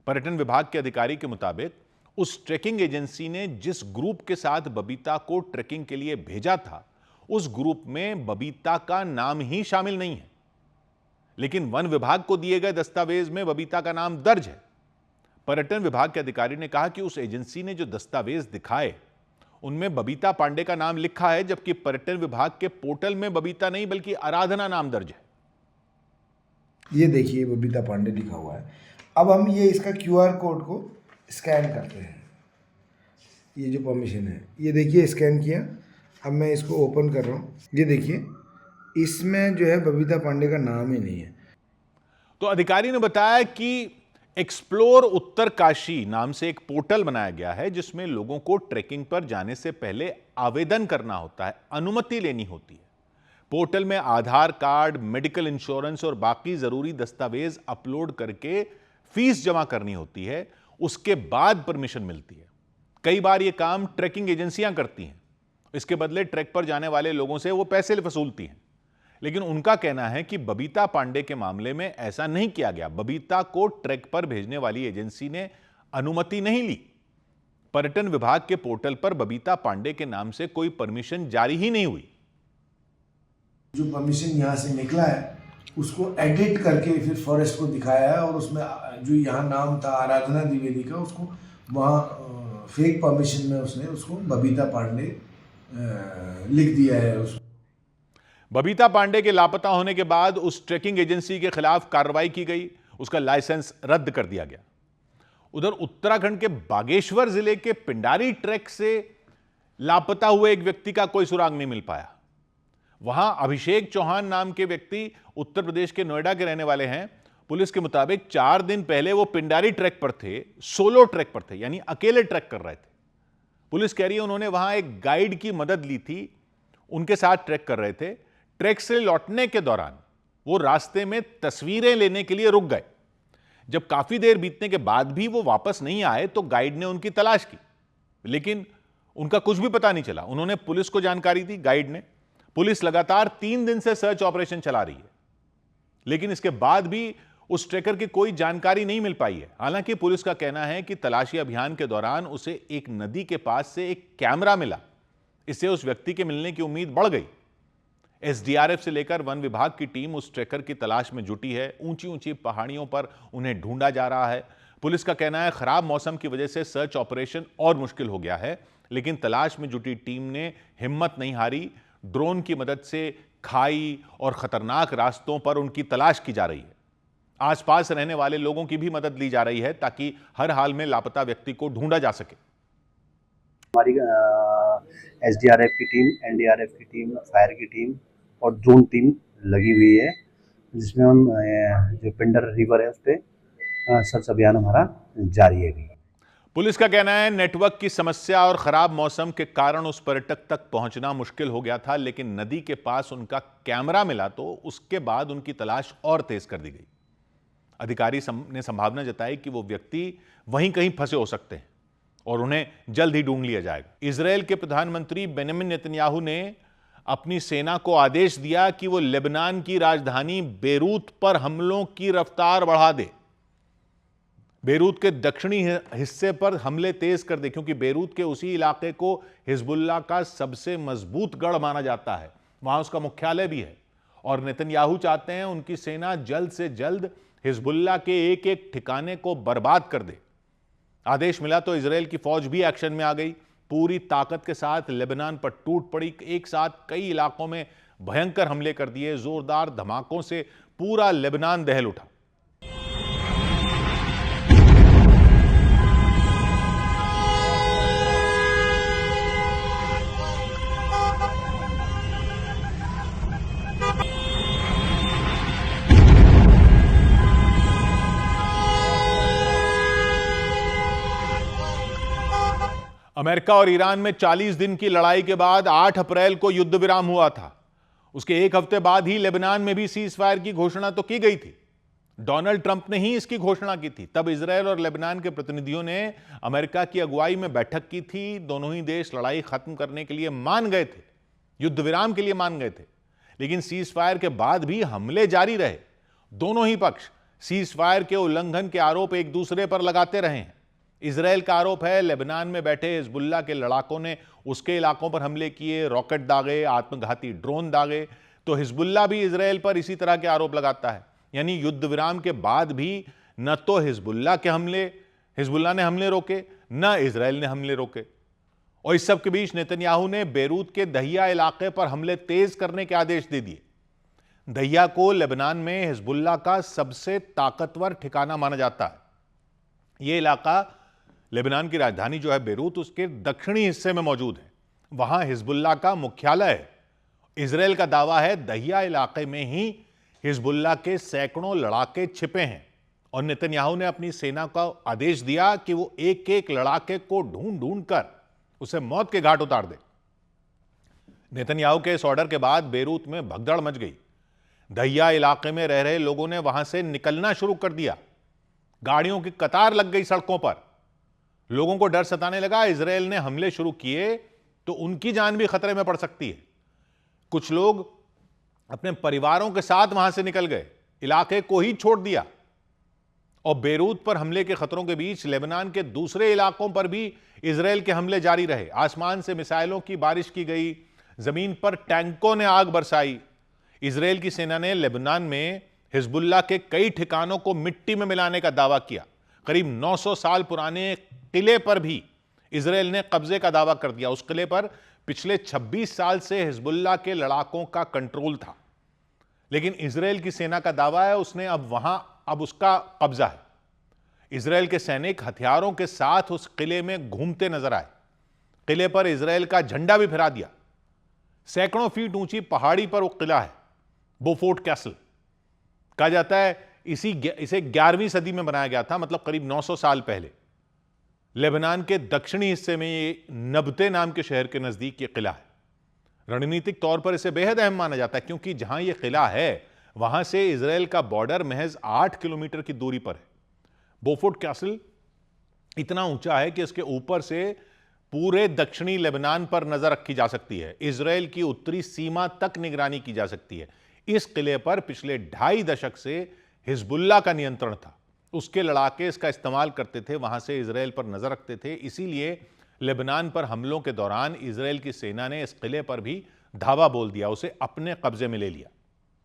पर्यटन विभाग के अधिकारी के मुताबिक उस ट्रैकिंग एजेंसी ने जिस ग्रुप के साथ बबीता को ट्रैकिंग के लिए भेजा था, उस ग्रुप में बबीता का नाम ही शामिल नहीं है, लेकिन वन विभाग को दिए गए दस्तावेज में बबीता का नाम दर्ज है। पर्यटन विभाग के अधिकारी ने कहा कि उस एजेंसी ने जो दस्तावेज दिखाए उनमें बबीता पांडे का नाम लिखा है, जबकि पर्यटन विभाग के पोर्टल में बबीता नहीं बल्कि आराधना नाम दर्ज है। ये देखिए बबीता पांडे लिखा हुआ है। अब हम ये इसका QR कोड को स्कैन करते हैं। ये जो परमिशन है, ये देखिए स्कैन किया। अब मैं इसको ओपन कर रहा हूँ। ये देखिए इसमें जो है बबीता पांडे का नाम ही नहीं है। तो अधिकारी ने बताया कि एक्सप्लोर उत्तरकाशी नाम से एक पोर्टल बनाया गया है, जिसमें लोगों को ट्रैकिंग पर जाने से पहले आवेदन करना होता है, अनुमति लेनी होती है। पोर्टल में आधार कार्ड, मेडिकल इंश्योरेंस और बाकी जरूरी दस्तावेज अपलोड करके फीस जमा करनी होती है। उसके बाद परमिशन मिलती है। कई बार यह काम ट्रैकिंग एजेंसियां करती हैं। इसके बदले ट्रैक पर जाने वाले लोगों से वो पैसे वसूलती हैं। लेकिन उनका कहना है कि बबीता पांडे के मामले में ऐसा नहीं किया गया। बबीता को ट्रैक पर भेजने वाली एजेंसी ने अनुमति नहीं ली। पर्यटन विभाग के पोर्टल पर बबीता पांडे के नाम से कोई परमिशन जारी ही नहीं हुई। जो परमिशन यहाँ से निकला है उसको एडिट करके फिर फॉरेस्ट को दिखाया है और उसमें जो यहाँ नाम था आराधना द्विवेदी का, उसको वहाँ फेक परमिशन में उसने उसको बबीता पांडे लिख दिया है। उसको बबीता पांडे के लापता होने के बाद उस ट्रैकिंग एजेंसी के खिलाफ कार्रवाई की गई, उसका लाइसेंस रद्द कर दिया गया। उधर उत्तराखंड के बागेश्वर जिले के पिंडारी ट्रैक से लापता हुए एक व्यक्ति का कोई सुराग नहीं मिल पाया। वहां अभिषेक चौहान नाम के व्यक्ति उत्तर प्रदेश के नोएडा के रहने वाले हैं। पुलिस के मुताबिक 4 दिन पहले वो पिंडारी ट्रैक पर थे, सोलो ट्रैक पर थे, यानी अकेले ट्रैक कर रहे थे। पुलिस कह रही है उन्होंने वहां एक गाइड की मदद ली थी, उनके साथ ट्रैक कर रहे थे। ट्रैक से लौटने के दौरान वो रास्ते में तस्वीरें लेने के लिए रुक गए। जब काफी देर बीतने के बाद भी वो वापस नहीं आए तो गाइड ने उनकी तलाश की, लेकिन उनका कुछ भी पता नहीं चला। उन्होंने पुलिस को जानकारी दी, गाइड ने। पुलिस लगातार 3 दिन से सर्च ऑपरेशन चला रही है, लेकिन इसके बाद भी उस ट्रैकर की कोई जानकारी नहीं मिल पाई है। हालांकि पुलिस का कहना है कि तलाशी अभियान के दौरान उसे एक नदी के पास से एक कैमरा मिला, इससे उस व्यक्ति के मिलने की उम्मीद बढ़ गई। एसडीआरएफ से लेकर वन विभाग की टीम उस ट्रैकर की तलाश में जुटी है। ऊंची ऊंची पहाड़ियों पर उन्हें ढूंढा जा रहा है। पुलिस का कहना है खराब मौसम की वजह से सर्च ऑपरेशन और मुश्किल हो गया है, लेकिन तलाश में जुटी टीम ने हिम्मत नहीं हारी। ड्रोन की मदद से खाई और खतरनाक रास्तों पर उनकी तलाश की जा रही है। आसपास रहने वाले लोगों की भी मदद ली जा रही है ताकि हर हाल में लापता व्यक्ति को ढूंढा जा सके। हमारी एसडीआरएफ की टीम, एनडीआरएफ की टीम, फायर की टीम और ड्रोन टीम लगी हुई है, जिसमें हम जो पिंडर रिवर है उस पर सर्च अभियान हमारा जारी है। पुलिस का कहना है नेटवर्क की समस्या और खराब मौसम के कारण उस पर्यटक तक पहुंचना मुश्किल हो गया था, लेकिन नदी के पास उनका कैमरा मिला तो उसके बाद उनकी तलाश और तेज कर दी गई। अधिकारी ने संभावना जताई कि वो व्यक्ति वहीं कहीं फंसे हो सकते हैं और उन्हें जल्द ही ढूंढ लिया जाएगा। इजरायल के प्रधानमंत्री बेंजामिन नेतन्याहू ने अपनी सेना को आदेश दिया कि वो लेबनान की राजधानी बेरूत पर हमलों की रफ्तार बढ़ा दे, बेरूत के दक्षिणी हिस्से पर हमले तेज कर दे, क्योंकि बेरूत के उसी इलाके को हिजबुल्लाह का सबसे मजबूत गढ़ माना जाता है, वहां उसका मुख्यालय भी है। और नेतन्याहू चाहते हैं उनकी सेना जल्द से जल्द हिजबुल्लाह के एक एक ठिकाने को बर्बाद कर दे। आदेश मिला तो इजरायल की फौज भी एक्शन में आ गई, पूरी ताकत के साथ लेबनान पर टूट पड़ी। एक साथ कई इलाकों में भयंकर हमले कर दिए। जोरदार धमाकों से पूरा लेबनान दहल उठा। अमेरिका और ईरान में 40 दिन की लड़ाई के बाद 8 अप्रैल को युद्ध विराम हुआ था। उसके एक हफ्ते बाद ही लेबनान में भी सीज फायर की घोषणा तो की गई थी। डोनाल्ड ट्रंप ने ही इसकी घोषणा की थी। तब इजरायल और लेबनान के प्रतिनिधियों ने अमेरिका की अगुवाई में बैठक की थी। दोनों ही देश लड़ाई खत्म करने के लिए मान गए थे, युद्ध विराम के लिए मान गए थे। लेकिन सीज फायर के बाद भी हमले जारी रहे। दोनों ही पक्ष सीज फायर के उल्लंघन के आरोप एक दूसरे पर लगाते रहे हैं। इजरायल का आरोप है लेबनान में बैठे हिजबुल्लाह के लड़ाकों ने उसके इलाकों पर हमले किए, रॉकेट दागे, आत्मघाती ड्रोन दागे। तो हिजबुल्लाह भी इजरायल पर इसी तरह के आरोप लगाता है। यानी युद्ध विराम के बाद भी न तो हिजबुल्लाह ने हमले रोके, न इजरायल ने हमले रोके। और इस सब के बीच नेतन्याहू ने बेरूत के दहिया इलाके पर हमले तेज करने के आदेश दे दिए। दहिया को लेबनान में हिजबुल्लाह का सबसे ताकतवर ठिकाना माना जाता है। यह इलाका लेबनान की राजधानी जो है बेरूत, उसके दक्षिणी हिस्से में मौजूद है। वहां हिजबुल्लाह का मुख्यालय है। इजरायल का दावा है दहिया इलाके में ही हिजबुल्लाह के सैकड़ों लड़ाके छिपे हैं और नेतन्याहू ने अपनी सेना को आदेश दिया कि वो एक एक लड़ाके को ढूंढ ढूंढ कर उसे मौत के घाट उतार दे। नेतन्याहू के इस ऑर्डर के बाद बेरूत में भगदड़ मच गई। दहिया इलाके में रह रहे लोगों ने वहां से निकलना शुरू कर दिया। गाड़ियों की कतार लग गई सड़कों पर। लोगों को डर सताने लगा, इजरायल ने हमले शुरू किए तो उनकी जान भी खतरे में पड़ सकती है। कुछ लोग अपने परिवारों के साथ वहां से निकल गए, इलाके को ही छोड़ दिया। और बेरूत पर हमले के खतरों के बीच लेबनान के दूसरे इलाकों पर भी इजरायल के हमले जारी रहे। आसमान से मिसाइलों की बारिश की गई, जमीन पर टैंकों ने आग बरसाई। इजरायल की सेना ने लेबनान में हिजबुल्लाह के कई ठिकानों को मिट्टी में मिलाने का दावा किया। करीब 900 साल पुराने किले पर भी इजरायल ने कब्जे का दावा कर दिया। उस किले पर पिछले 26 साल से हिजबुल्लाह के लड़ाकों का कंट्रोल था। लेकिन इजरायल की सेना का दावा है उसने अब उसका कब्जा है। इजरायल के सैनिक हथियारों के साथ उस किले में घूमते नजर आए। किले पर इजरायल का झंडा भी फहरा दिया। सैकड़ों फीट ऊंची पहाड़ी पर वो किला है, बोफोर्ट कैसल। कहा जाता है इसे 11वीं सदी में बनाया गया था, मतलब करीब 900 साल पहले। लेबनान के दक्षिणी हिस्से में ये नबते नाम के शहर के नजदीक ये किला है। रणनीतिक तौर पर इसे बेहद अहम माना जाता है क्योंकि जहां यह किला है वहां से इजरायल का बॉर्डर महज 8 किलोमीटर की दूरी पर है। बोफोर्ट कैसल इतना ऊंचा है कि इसके ऊपर से पूरे दक्षिणी लेबनान पर नजर रखी जा सकती है। इजरायल की उत्तरी सीमा तक निगरानी की जा सकती है। इस किले पर पिछले 2.5 दशक से हिजबुल्लाह का नियंत्रण था। उसके लड़ाके इसका इस्तेमाल करते थे, वहां से इजरायल पर नजर रखते थे। इसीलिए लेबनान पर हमलों के दौरान इजरायल की सेना ने इस किले पर भी धावा बोल दिया, उसे अपने कब्जे में ले लिया।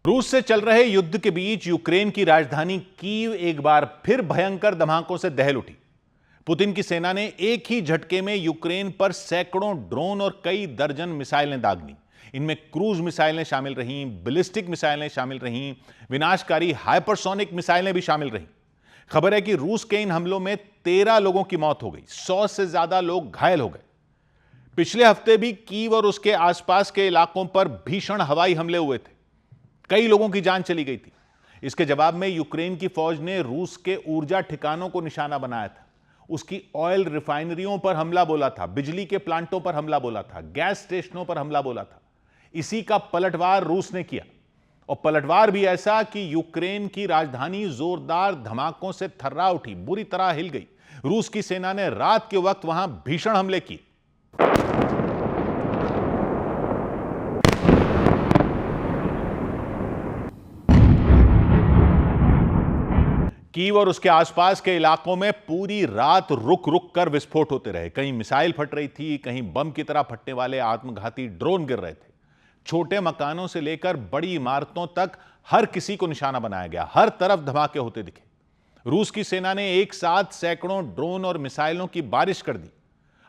रूस से चल रहे युद्ध के बीच यूक्रेन की राजधानी कीव एक बार फिर भयंकर धमाकों से दहल उठी। पुतिन की सेना ने एक ही झटके में यूक्रेन पर सैकड़ों ड्रोन और कई दर्जन मिसाइलें दागनी। इनमें क्रूज मिसाइलें शामिल रहीं, बैलिस्टिक मिसाइलें शामिल रहीं, विनाशकारी हाइपरसोनिक मिसाइलें भी शामिल रहीं। खबर है कि रूस के इन हमलों में 13 लोगों की मौत हो गई, 100 से ज्यादा लोग घायल हो गए। पिछले हफ्ते भी कीव और उसके आसपास के इलाकों पर भीषण हवाई हमले हुए थे, कई लोगों की जान चली गई थी। इसके जवाब में यूक्रेन की फौज ने रूस के ऊर्जा ठिकानों को निशाना बनाया था। उसकी ऑयल रिफाइनरियों पर हमला बोला था, बिजली के प्लांटों पर हमला बोला था, गैस स्टेशनों पर हमला बोला था। इसी का पलटवार रूस ने किया, और पलटवार भी ऐसा कि यूक्रेन की राजधानी जोरदार धमाकों से थर्रा उठी, बुरी तरह हिल गई। रूस की सेना ने रात के वक्त वहां भीषण हमले किए। कीव और उसके आसपास के इलाकों में पूरी रात रुक रुक कर विस्फोट होते रहे। कहीं मिसाइल फट रही थी, कहीं बम की तरह फटने वाले आत्मघाती ड्रोन गिर रहे थे। छोटे मकानों से लेकर बड़ी इमारतों तक हर किसी को निशाना बनाया गया। हर तरफ धमाके होते दिखे। रूस की सेना ने एक साथ सैकड़ों ड्रोन और मिसाइलों की बारिश कर दी।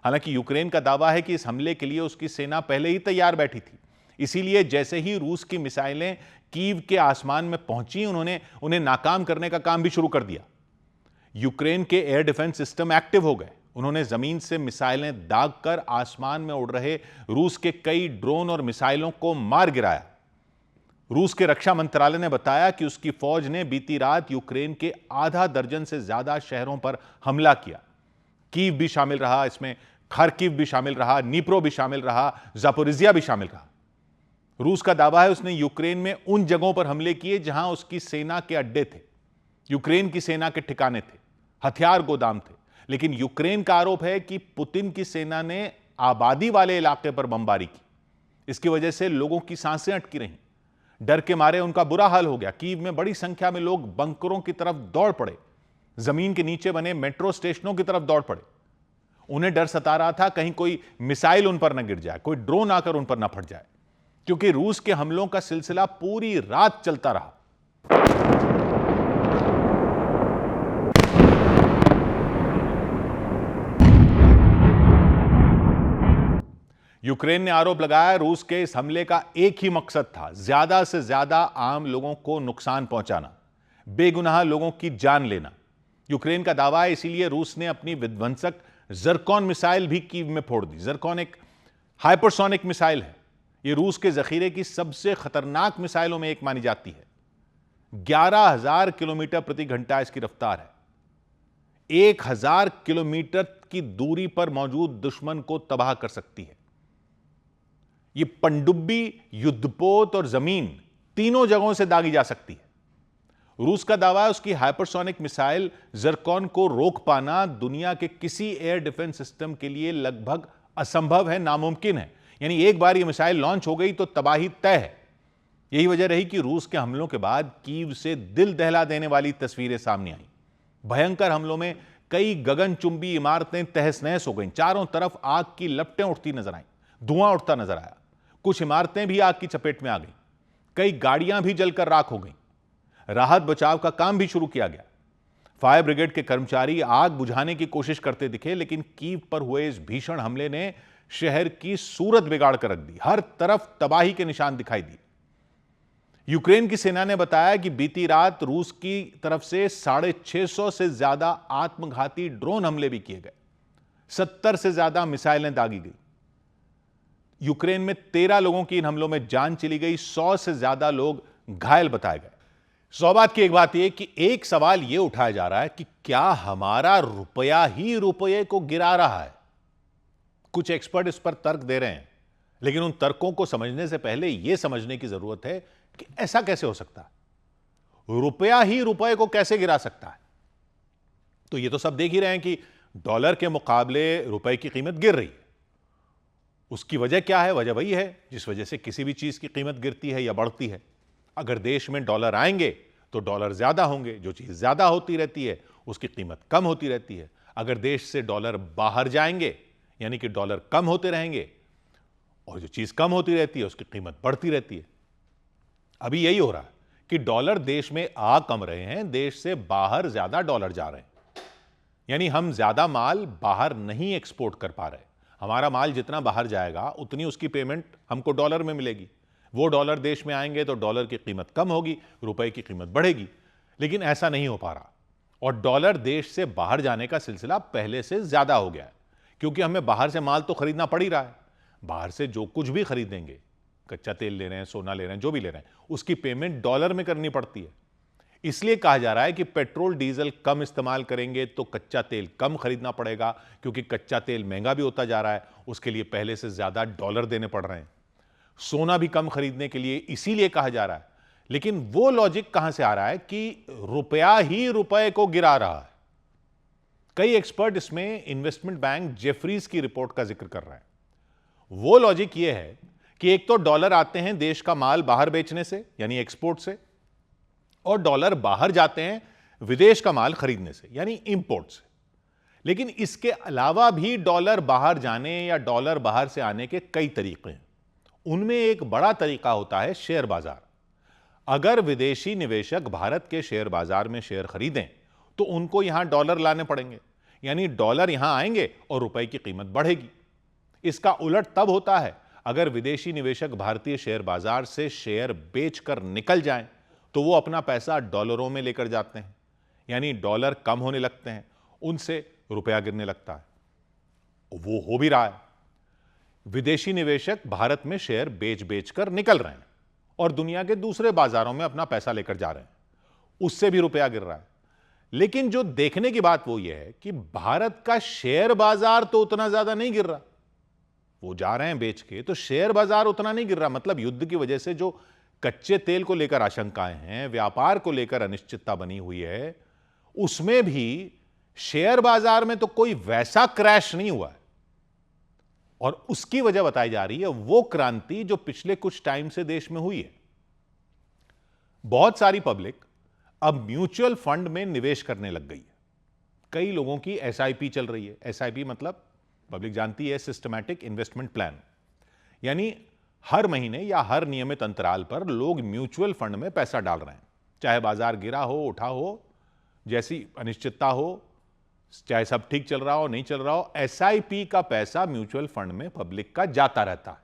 हालांकि यूक्रेन का दावा है कि इस हमले के लिए उसकी सेना पहले ही तैयार बैठी थी। इसीलिए जैसे ही रूस की मिसाइलें कीव के आसमान में पहुंची, उन्हें नाकाम करने का काम भी शुरू कर दिया। यूक्रेन के एयर डिफेंस सिस्टम एक्टिव हो गए। उन्होंने जमीन से मिसाइलें दागकर आसमान में उड़ रहे रूस के कई ड्रोन और मिसाइलों को मार गिराया। रूस के रक्षा मंत्रालय ने बताया कि उसकी फौज ने बीती रात यूक्रेन के आधा दर्जन से ज्यादा शहरों पर हमला किया। कीव भी शामिल रहा, इसमें खार्किव भी शामिल रहा, नीप्रो भी शामिल रहा, जापोरिजिया भी शामिल रहा। रूस का दावा है उसने यूक्रेन में उन जगहों पर हमले किए जहां उसकी सेना के अड्डे थे, यूक्रेन की सेना के ठिकाने थे, हथियार गोदाम थे। लेकिन यूक्रेन का आरोप है कि पुतिन की सेना ने आबादी वाले इलाके पर बमबारी की। इसकी वजह से लोगों की सांसें अटकी रहीं। डर के मारे उनका बुरा हाल हो गया। कीव में बड़ी संख्या में लोग बंकरों की तरफ दौड़ पड़े, जमीन के नीचे बने मेट्रो स्टेशनों की तरफ दौड़ पड़े। उन्हें डर सता रहा था कहीं कोई मिसाइल उन पर न गिर जाए, कोई ड्रोन आकर उन पर न फट जाए, क्योंकि रूस के हमलों का सिलसिला पूरी रात चलता रहा। यूक्रेन ने आरोप लगाया रूस के इस हमले का एक ही मकसद था, ज्यादा से ज्यादा आम लोगों को नुकसान पहुंचाना, बेगुनाह लोगों की जान लेना। यूक्रेन का दावा है इसीलिए रूस ने अपनी विध्वंसक ज़र्कॉन मिसाइल भी कीव में फोड़ दी। ज़र्कॉन एक हाइपरसोनिक मिसाइल है। यह रूस के जखीरे की सबसे खतरनाक मिसाइलों में एक मानी जाती है। 11,000 किलोमीटर प्रति घंटा इसकी रफ्तार है। 1,000 किलोमीटर की दूरी पर मौजूद दुश्मन को तबाह कर सकती है। यह पनडुब्बी, युद्धपोत और जमीन तीनों जगहों से दागी जा सकती है। रूस का दावा है उसकी हाइपरसोनिक मिसाइल ज़र्कॉन को रोक पाना दुनिया के किसी एयर डिफेंस सिस्टम के लिए लगभग असंभव है, नामुमकिन है। यानी एक बार यह मिसाइल लॉन्च हो गई तो तबाही तय है। यही वजह रही कि रूस के हमलों के बाद कीव से दिल दहला देने वाली तस्वीरें सामने आई। भयंकर हमलों में कई गगनचुंबी इमारतें तहस नहस हो गईं। चारों तरफ आग की लपटें उठती नजर आईं, धुआं उठता नजर आया। कुछ इमारतें भी आग की चपेट में आ गईं। कई गाड़ियां भी जलकर राख हो गईं। राहत बचाव का काम भी शुरू किया गया। फायर ब्रिगेड के कर्मचारी आग बुझाने की कोशिश करते दिखे, लेकिन कीव पर हुए इस भीषण हमले ने शहर की सूरत बिगाड़ कर रख दी। हर तरफ तबाही के निशान दिखाई दिए। यूक्रेन की सेना ने बताया कि बीती रात रूस की तरफ से 650 से ज्यादा आत्मघाती ड्रोन हमले भी किए गए। 70 से ज्यादा मिसाइलें दागी गई। यूक्रेन में 13 लोगों की इन हमलों में जान चली गई। 100 से ज्यादा लोग घायल बताए गए। सौबात की एक बात यह कि एक सवाल यह उठाया जा रहा है कि क्या हमारा रुपया ही रुपये को गिरा रहा है? कुछ एक्सपर्ट इस पर तर्क दे रहे हैं, लेकिन उन तर्कों को समझने से पहले यह समझने की जरूरत है कि ऐसा कैसे हो सकता है। रुपया ही रुपये को कैसे गिरा सकता है? तो यह तो सब देख ही रहे हैं कि डॉलर के मुकाबले रुपए की कीमत गिर रही है। उसकी वजह क्या है? वजह वही है जिस वजह से किसी भी चीज की कीमत गिरती है या बढ़ती है। अगर देश में डॉलर आएंगे तो डॉलर ज्यादा होंगे। जो चीज ज्यादा होती रहती है उसकी कीमत कम होती रहती है। अगर देश से डॉलर बाहर जाएंगे यानी कि डॉलर कम होते रहेंगे और जो चीज कम होती रहती है उसकी कीमत बढ़ती रहती है। अभी यही हो रहा है कि डॉलर देश में आ कम रहे हैं, देश से बाहर ज्यादा डॉलर जा रहे हैं। यानी हम ज्यादा माल बाहर नहीं एक्सपोर्ट कर पा रहे। हमारा माल जितना बाहर जाएगा उतनी उसकी पेमेंट हमको डॉलर में मिलेगी। वो डॉलर देश में आएंगे तो डॉलर की कीमत कम होगी, रुपए की कीमत बढ़ेगी। लेकिन ऐसा नहीं हो पा रहा और डॉलर देश से बाहर जाने का सिलसिला पहले से ज्यादा हो गया है, क्योंकि हमें बाहर से माल तो खरीदना पड़ ही रहा है। बाहर से जो कुछ भी खरीदेंगे, कच्चा तेल ले रहे हैं, सोना ले रहे हैं, जो भी ले रहे हैं, उसकी पेमेंट डॉलर में करनी पड़ती है। इसलिए कहा जा रहा है कि पेट्रोल डीजल कम इस्तेमाल करेंगे तो कच्चा तेल कम खरीदना पड़ेगा, क्योंकि कच्चा तेल महंगा भी होता जा रहा है, उसके लिए पहले से ज्यादा डॉलर देने पड़ रहे हैं। सोना भी कम खरीदने के लिए इसीलिए कहा जा रहा है। लेकिन वो लॉजिक कहां से आ रहा है कि रुपया ही रुपए को गिरा रहा है? कई एक्सपर्ट इसमें इन्वेस्टमेंट बैंक जेफरीज की रिपोर्ट का जिक्र कर रहे हैं। वो लॉजिक यह है कि एक तो डॉलर आते हैं देश का माल बाहर बेचने से यानी एक्सपोर्ट से, और डॉलर बाहर जाते हैं विदेश का माल खरीदने से यानी इंपोर्ट से। लेकिन इसके अलावा भी डॉलर बाहर जाने या डॉलर बाहर से आने के कई तरीके हैं। उनमें एक बड़ा तरीका होता है शेयर बाजार। अगर विदेशी निवेशक भारत के शेयर बाजार में शेयर खरीदें तो उनको यहां डॉलर लाने पड़ेंगे, यानी डॉलर यहां आएंगे और रुपए की कीमत बढ़ेगी। इसका उलट तब होता है अगर विदेशी निवेशक भारतीय शेयर बाजार से शेयर बेचकर निकल जाएं तो वो अपना पैसा डॉलरों में लेकर जाते हैं, यानी डॉलर कम होने लगते हैं, उनसे रुपया गिरने लगता है। वो हो भी रहा है। विदेशी निवेशक भारत में शेयर बेच बेचकर निकल रहे हैं और दुनिया के दूसरे बाजारों में अपना पैसा लेकर जा रहे हैं, उससे भी रुपया गिर रहा है। लेकिन जो देखने की बात वो ये है कि भारत का शेयर बाजार तो उतना ज्यादा नहीं गिर रहा, वो जा रहे हैं बेच के, तो शेयर बाजार उतना नहीं गिर रहा। मतलब युद्ध की वजह से जो कच्चे तेल को लेकर आशंकाएं हैं, व्यापार को लेकर अनिश्चितता बनी हुई है, उसमें भी शेयर बाजार में तो कोई वैसा क्रैश नहीं हुआ है। और उसकी वजह बताई जा रही है वो क्रांति जो पिछले कुछ टाइम से देश में हुई है। बहुत सारी पब्लिक अब म्यूचुअल फंड में निवेश करने लग गई है। कई लोगों की एसआईपी चल रही है। एसआईपी मतलब पब्लिक जानती है, सिस्टमैटिक इन्वेस्टमेंट प्लान, यानी हर महीने या हर नियमित अंतराल पर लोग म्यूचुअल फंड में पैसा डाल रहे हैं। चाहे बाजार गिरा हो, उठा हो, जैसी अनिश्चितता हो, चाहे सब ठीक चल रहा हो, नहीं चल रहा हो, एसआईपी का पैसा म्यूचुअल फंड में पब्लिक का जाता रहता है।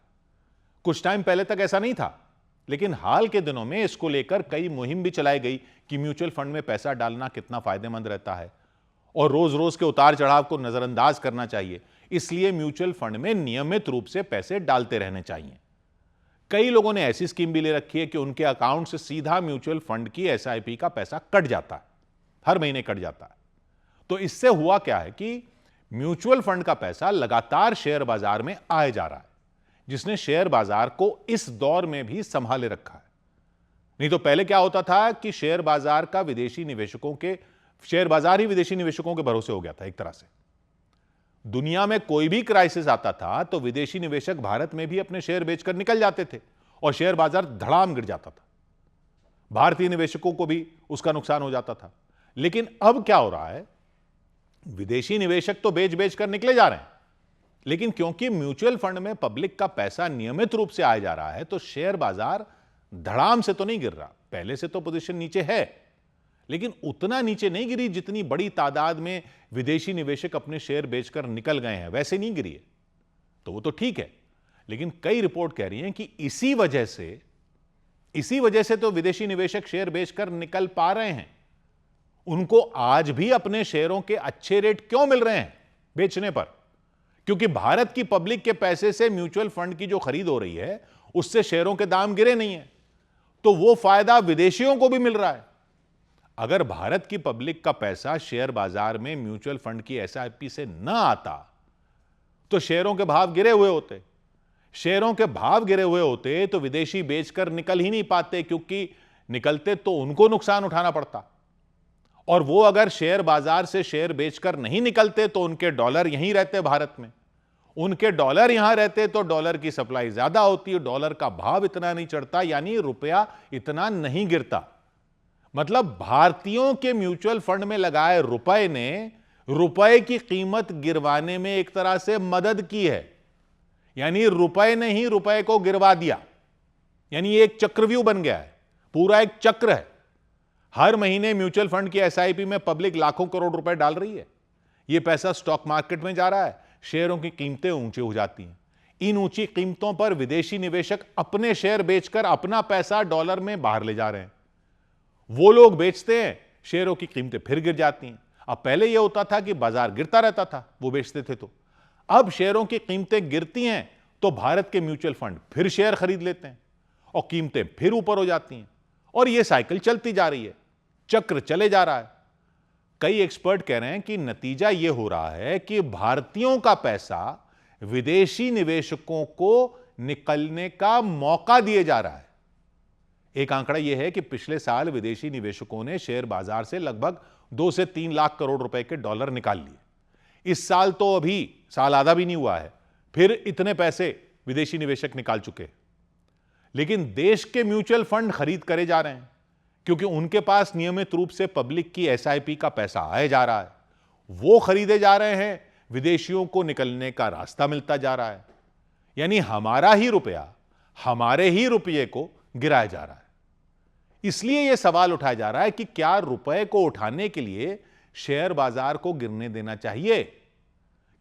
कुछ टाइम पहले तक ऐसा नहीं था, लेकिन हाल के दिनों में इसको लेकर कई मुहिम भी चलाई गई कि म्यूचुअल फंड में पैसा डालना कितना फायदेमंद रहता है और रोज रोज के उतार चढ़ाव को नजरअंदाज करना चाहिए। इसलिए म्यूचुअल फंड में नियमित रूप से पैसे डालते रहने चाहिए। कई लोगों ने ऐसी स्कीम भी ले रखी है कि उनके अकाउंट से सीधा म्यूचुअल फंड की एसआईपी का पैसा कट जाता है, हर महीने कट जाता है। तो इससे हुआ क्या है कि म्यूचुअल फंड का पैसा लगातार शेयर बाजार में आए जा रहा है, जिसने शेयर बाजार को इस दौर में भी संभाले रखा है। नहीं तो पहले क्या होता था कि शेयर बाजार का विदेशी निवेशकों के, शेयर बाजार ही विदेशी निवेशकों के भरोसे हो गया था। एक तरह से दुनिया में कोई भी क्राइसिस आता था तो विदेशी निवेशक भारत में भी अपने शेयर बेचकर निकल जाते थे और शेयर बाजार धड़ाम गिर जाता था। भारतीय निवेशकों को भी उसका नुकसान हो जाता था। लेकिन अब क्या हो रहा है, विदेशी निवेशक तो बेच बेच कर निकले जा रहे हैं, लेकिन क्योंकि म्यूचुअल फंड में पब्लिक का पैसा नियमित रूप से आया जा रहा है तो शेयर बाजार धड़ाम से तो नहीं गिर रहा। पहले से तो पोजीशन नीचे है, लेकिन उतना नीचे नहीं गिरी जितनी बड़ी तादाद में विदेशी निवेशक अपने शेयर बेचकर निकल गए हैं, वैसे नहीं गिरी है। तो वो तो ठीक है, लेकिन कई रिपोर्ट कह रही हैं कि इसी वजह से तो विदेशी निवेशक शेयर बेचकर निकल पा रहे हैं। उनको आज भी अपने शेयरों के अच्छे रेट क्यों मिल रहे हैं बेचने पर? क्योंकि भारत की पब्लिक के पैसे से म्यूचुअल फंड की जो खरीद हो रही है उससे शेयरों के दाम गिरे नहीं है, तो वो फायदा विदेशियों को भी मिल रहा है। अगर भारत की पब्लिक का पैसा शेयर बाजार में म्यूचुअल फंड की एसआईपी से न आता तो शेयरों के भाव गिरे हुए होते। शेयरों के भाव गिरे हुए होते तो विदेशी बेचकर निकल ही नहीं पाते, क्योंकि निकलते तो उनको नुकसान उठाना पड़ता। और वो अगर शेयर बाजार से शेयर बेचकर नहीं निकलते तो उनके डॉलर यहीं रहते भारत में। उनके डॉलर यहां रहते तो डॉलर की सप्लाई ज्यादा होती, डॉलर का भाव इतना नहीं चढ़ता, यानी रुपया इतना नहीं गिरता। मतलब भारतीयों के म्यूचुअल फंड में लगाए रुपए ने रुपए की कीमत गिरवाने में एक तरह से मदद की है, यानी रुपए ने ही रुपए को गिरवा दिया। यानी एक चक्रव्यूह बन गया है, पूरा एक चक्र है। हर महीने म्यूचुअल फंड की एसआईपी में पब्लिक लाखों करोड़ रुपए डाल रही है। यह पैसा स्टॉक मार्केट में जा रहा है, शेयरों की कीमतें ऊंची हो जाती हैं। इन ऊंची कीमतों पर विदेशी निवेशक अपने शेयर बेचकर अपना पैसा डॉलर में बाहर ले जा रहे हैं। वो लोग बेचते हैं, शेयरों की कीमतें फिर गिर जाती हैं। अब पहले यह होता था कि बाजार गिरता रहता था, वो बेचते थे, तो अब शेयरों की कीमतें गिरती हैं तो भारत के म्यूचुअल फंड फिर शेयर खरीद लेते हैं और कीमतें फिर ऊपर हो जाती हैं, और यह साइकिल चलती जा रही है, चक्र चले जा रहा है। कई एक्सपर्ट कह रहे हैं कि नतीजा यह हो रहा है कि भारतीयों का पैसा विदेशी निवेशकों को निकलने का मौका दिए जा रहा है। एक आंकड़ा यह है कि पिछले साल विदेशी निवेशकों ने शेयर बाजार से लगभग 2 से 3 लाख करोड़ रुपए के डॉलर निकाल लिए। इस साल तो अभी साल आधा भी नहीं हुआ है, फिर इतने पैसे विदेशी निवेशक निकाल चुके। लेकिन देश के म्यूचुअल फंड खरीद करे जा रहे हैं, क्योंकि उनके पास नियमित रूप से पब्लिक की एसआईपी का पैसा आया जा रहा है। वो खरीदे जा रहे हैं, विदेशियों को निकलने का रास्ता मिलता जा रहा है। यानी हमारा ही रुपया हमारे ही रुपये को गिराया जा रहा है। इसलिए यह सवाल उठाया जा रहा है कि क्या रुपए को उठाने के लिए शेयर बाजार को गिरने देना चाहिए?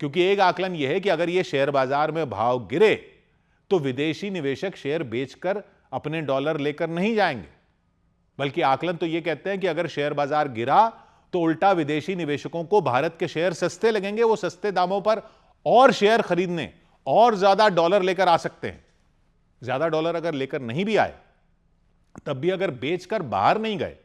क्योंकि एक आकलन यह है कि अगर यह शेयर बाजार में भाव गिरे तो विदेशी निवेशक शेयर बेचकर अपने डॉलर लेकर नहीं जाएंगे, बल्कि आकलन तो यह कहते हैं कि अगर शेयर बाजार गिरा तो उल्टा विदेशी निवेशकों को भारत के शेयर सस्ते लगेंगे, वो सस्ते दामों पर और शेयर खरीदने और ज्यादा डॉलर लेकर आ सकते हैं। ज्यादा डॉलर अगर लेकर नहीं भी आए, तब भी अगर बेचकर बाहर नहीं गए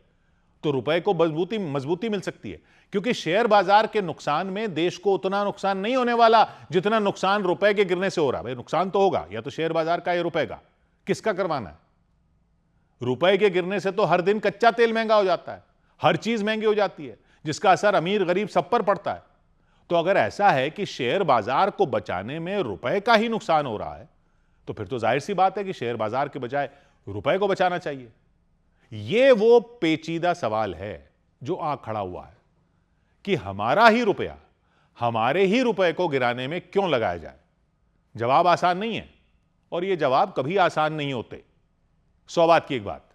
तो रुपए को मजबूती मिल सकती है, क्योंकि शेयर बाजार के नुकसान में देश को उतना नुकसान नहीं होने वाला जितना नुकसान रुपए के गिरने से हो रहा है। भाई नुकसान तो होगा, या तो शेयर बाजार का या रुपए का, किसका करवाना है? रुपए के गिरने से तो हर दिन कच्चा तेल महंगा हो जाता है, हर चीज महंगी हो जाती है, जिसका असर अमीर गरीब सब पर पड़ता है। तो अगर ऐसा है कि शेयर बाजार को बचाने में रुपए का ही नुकसान हो रहा है, तो फिर तो जाहिर सी बात है कि शेयर बाजार के बजाय रुपए को बचाना चाहिए। यह वो पेचीदा सवाल है जो आ खड़ा हुआ है कि हमारा ही रुपया हमारे ही रुपए को गिराने में क्यों लगाया जाए। जवाब आसान नहीं है, और यह जवाब कभी आसान नहीं होते। 100 बात की एक बात,